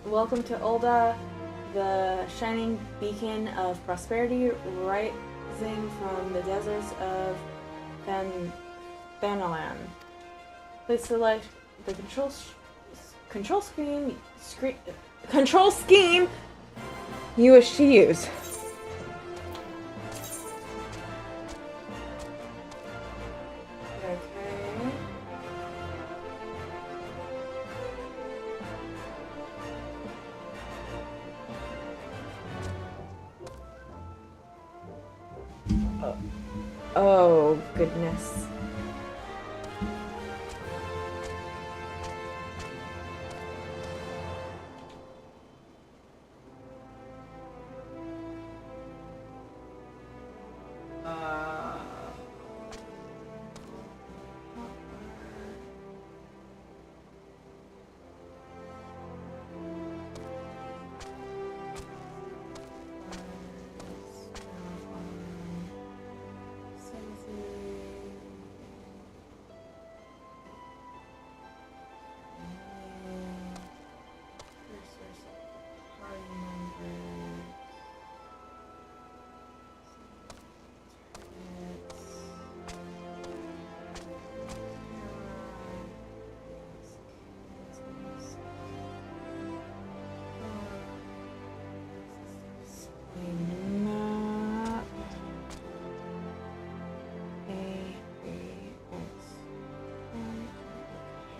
Welcome to Ulda, the shining beacon of prosperity rising from the deserts of Thanalan. Please select the control scheme you wish to use. Okay. Oh, goodness.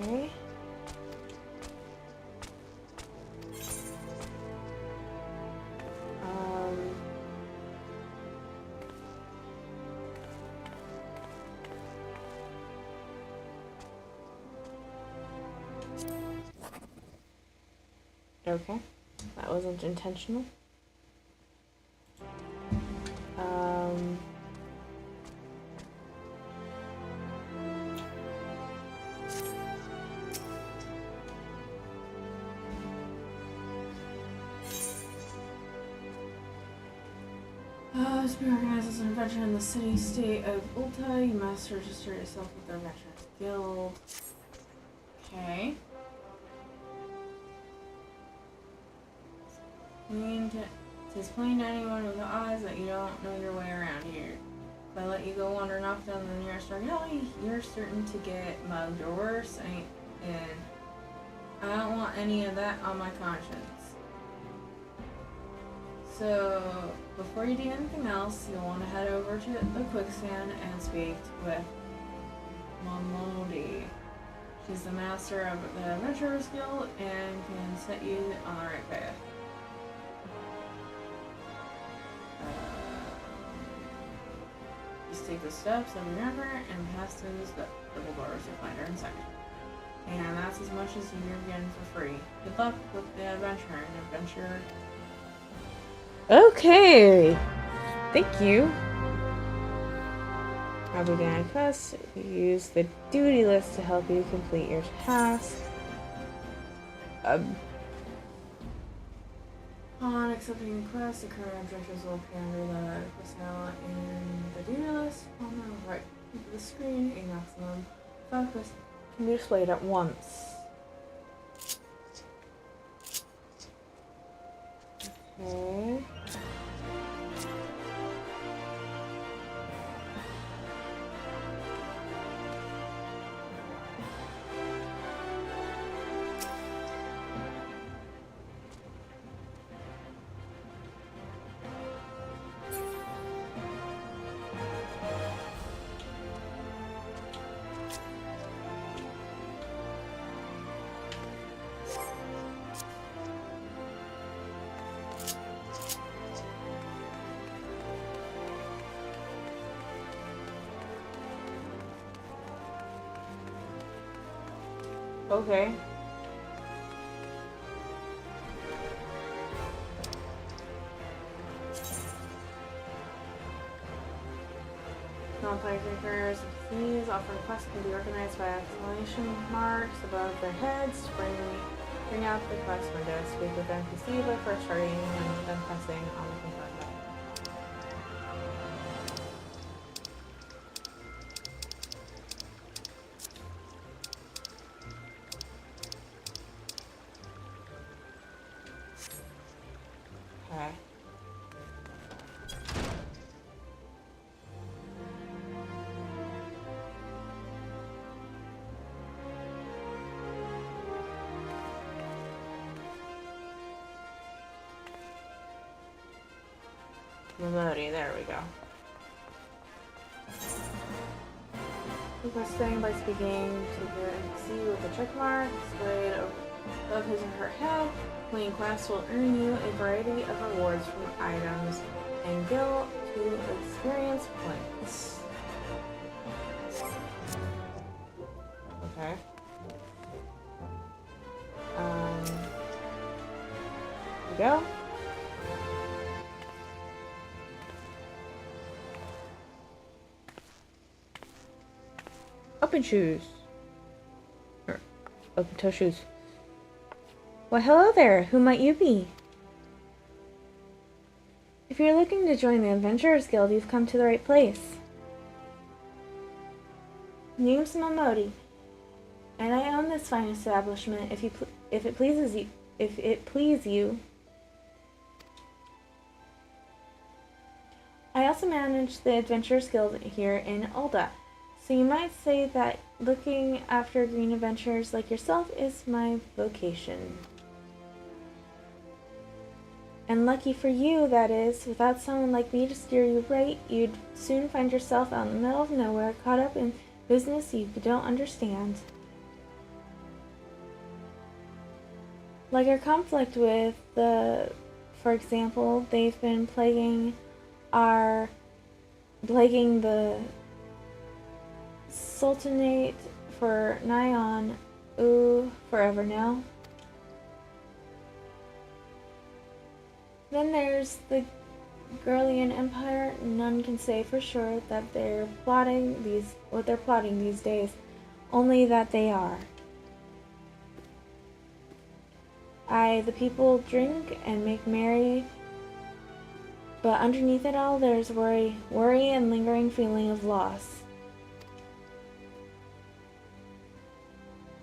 Okay. Okay. That wasn't intentional. To be organized as an adventure in the city-state of Ulta, you must register yourself with the Adventurers Guild. Okay. It's plain to anyone with eyes that you don't know your way around here. If I let you go wandering off down the nearest dark alley, you're certain to get mugged or worse, and I don't want any of that on my conscience. So, before you do anything else, you'll want to head over to the quicksand and speak with Momodi. She's the master of the Adventurers Guild and can set you on the right path. Just take the steps of your river and pass through the double doors you'll find her inside. And that's as much as you're getting for free. Good luck with the adventure and adventure. Okay. Thank you. I'll begin a quest. Use the duty list to help you complete your task. Upon accepting the quest, the current objectives will appear under the quest now in the duty list. On the right of the screen, a maximum 5 quests can be displayed at once. Okay. Okay. Non-player characters and PCs offer quests can be organized by exclamation marks above their heads to bring out the quest window. Speak with NPC by first starting and then pressing on the confirm button. Okay. Melody, there we go. Requesting by speaking to your NPC with a check mark displayed above his or her head. Playing quests will earn you a variety of rewards from items and guild to experience points. Okay. Here we go. Open shoes. Or open toe shoes. Well, hello there. Who might you be? If you're looking to join the Adventurers Guild, you've come to the right place. Name's Momodi, and I own this fine establishment. If it please you. I also manage the Adventurers Guild here in Ulda. So you might say that looking after green adventurers like yourself is my vocation. And lucky for you, that is, without someone like me to steer you right, you'd soon find yourself out in the middle of nowhere, caught up in business you don't understand. Like our conflict with for example, they've been plaguing the Sultanate for nigh on, forever now. Then there's the Gurlian Empire. None can say for sure that what they're plotting these days, only that they are. The people drink and make merry, but underneath it all there's worry and lingering feeling of loss.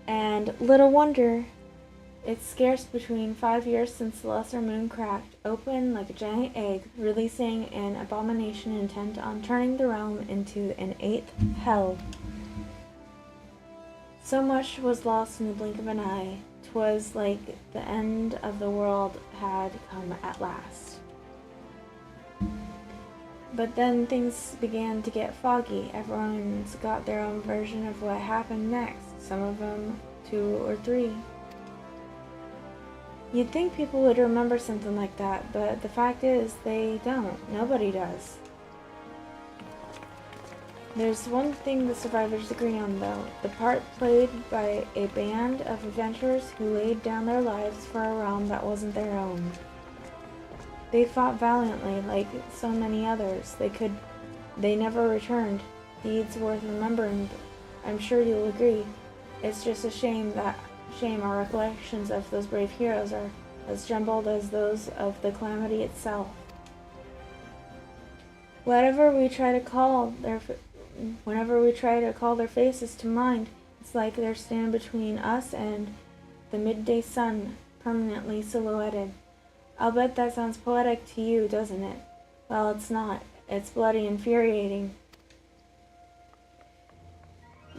And little wonder, it's scarce between 5 years since the lesser moon cracked open like a giant egg, releasing an abomination intent on turning the realm into an eighth hell. So much was lost in the blink of an eye. 'Twas like the end of the world had come at last. But then things began to get foggy. Everyone's got their own version of what happened next. Some of them 2 or 3. You'd think people would remember something like that, but the fact is they don't. Nobody does. There's one thing the survivors agree on, though. The part played by a band of adventurers who laid down their lives for a realm that wasn't their own. They fought valiantly, like so many others. They never returned. Deeds worth remembering, I'm sure you'll agree. It's just a shame our recollections of those brave heroes are as jumbled as those of the calamity itself. Whenever we try to call their faces to mind, it's like they're standing between us and the midday sun, permanently silhouetted. I'll bet that sounds poetic to you, doesn't it? Well, it's not. It's bloody infuriating.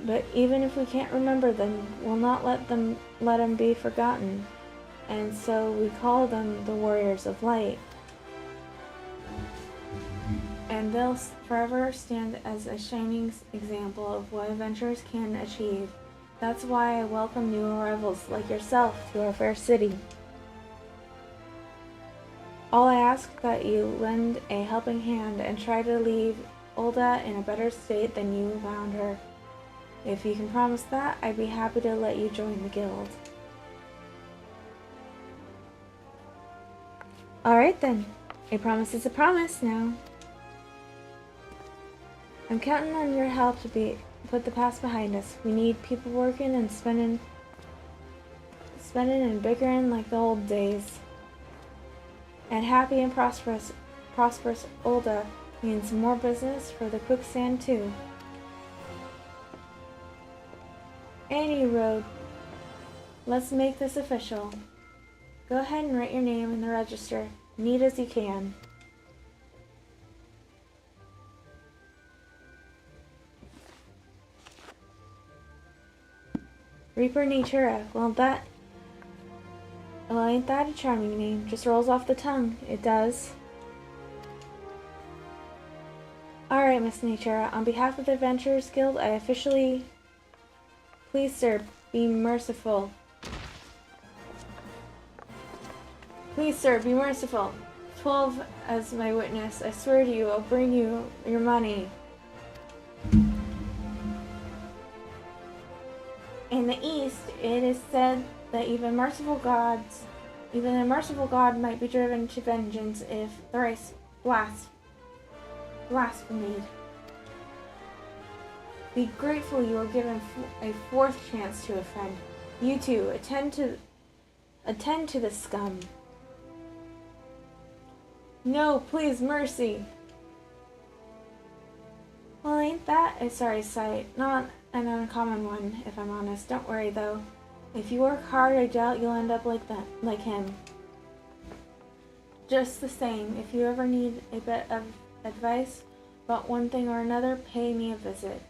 But even if we can't remember them, we'll not let them be forgotten. And so we call them the Warriors of Light. And they'll forever stand as a shining example of what adventurers can achieve. That's why I welcome new arrivals like yourself to our fair city. All I ask that you lend a helping hand and try to leave Ulda in a better state than you found her. If you can promise that, I'd be happy to let you join the guild. Alright then. A promise is a promise now. I'm counting on your help to put the past behind us. We need people working and spending and bickering like the old days. And happy and prosperous Olda means more business for the quicksand too. Any road. Let's make this official. Go ahead and write your name in the register, neat as you can. Reaper Natura. Well, ain't that a charming name? Just rolls off the tongue. It does. Alright, Miss Natura. On behalf of the Adventurers Guild, I officially... Please, sir, be merciful. Please, sir, be merciful. 12 as my witness. I swear to you, I'll bring you your money. In the East, it is said that even a merciful God might be driven to vengeance if thrice blasphemed. Be grateful you are given a fourth chance to offend. You too, attend to the scum. No, please, mercy. Well, ain't that a sorry sight? Not an uncommon one, if I'm honest. Don't worry, though. If you work hard, I doubt you'll end up like him. Just the same, if you ever need a bit of advice about one thing or another, pay me a visit.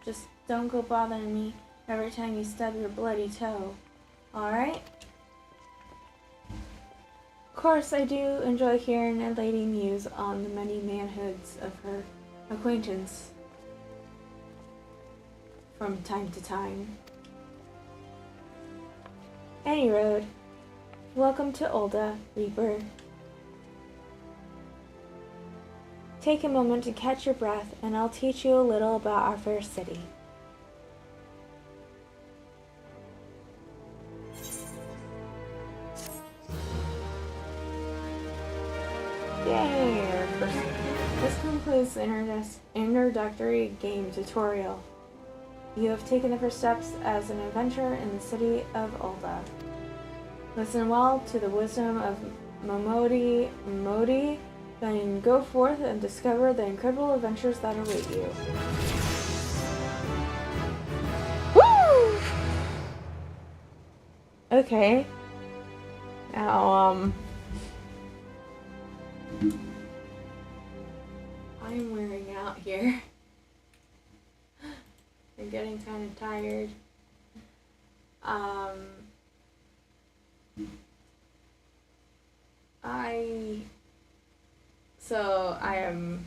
Just don't go bothering me every time you stub your bloody toe. Alright? Of course, I do enjoy hearing a lady muse on the many manhoods of her acquaintance from time to time. Any road. Welcome to Olda, Reaper. Take a moment to catch your breath, and I'll teach you a little about our fair city. Yay! This concludes the introductory game tutorial. You have taken the first steps as an adventurer in the city of Olda. Listen well to the wisdom of Modi, then go forth and discover the incredible adventures that await you. Woo! Okay. Now, I'm wearing out here. I'm getting kind of tired. I am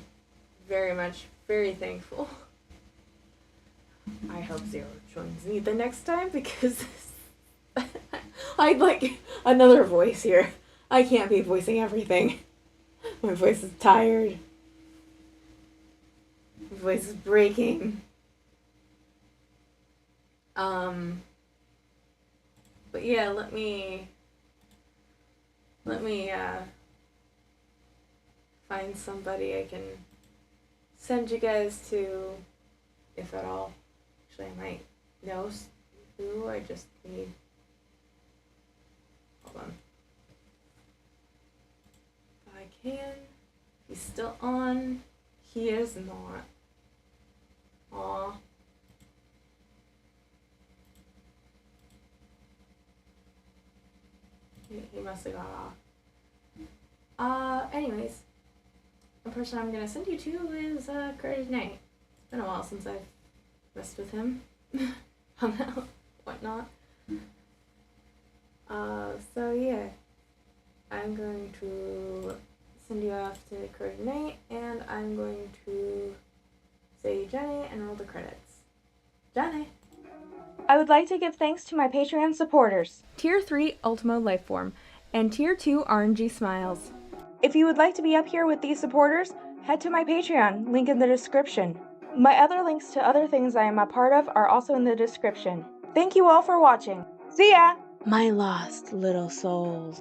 very thankful. I hope Zero joins me the next time because I'd like another voice here. I can't be voicing everything. My voice is tired. My voice is breaking. But yeah, let me find somebody I can send you guys to, if at all. Actually, I might know who. I just need. Hold on. If I can. He's still on. He is not. Aw. He must have got off. Anyways, the person I'm gonna send you to is Curtis Knight. It's been a while since I've messed with him. Hung out, whatnot. So yeah, I'm going to send you off to Curtis Knight, and I'm going to say Jenny and roll the credits. Jenny! I would like to give thanks to my Patreon supporters, Tier 3 Ultimo Lifeform, and Tier 2 RNG Smiles. If you would like to be up here with these supporters, head to my Patreon, link in the description. My other links to other things I am a part of are also in the description. Thank you all for watching. See ya! My lost little souls.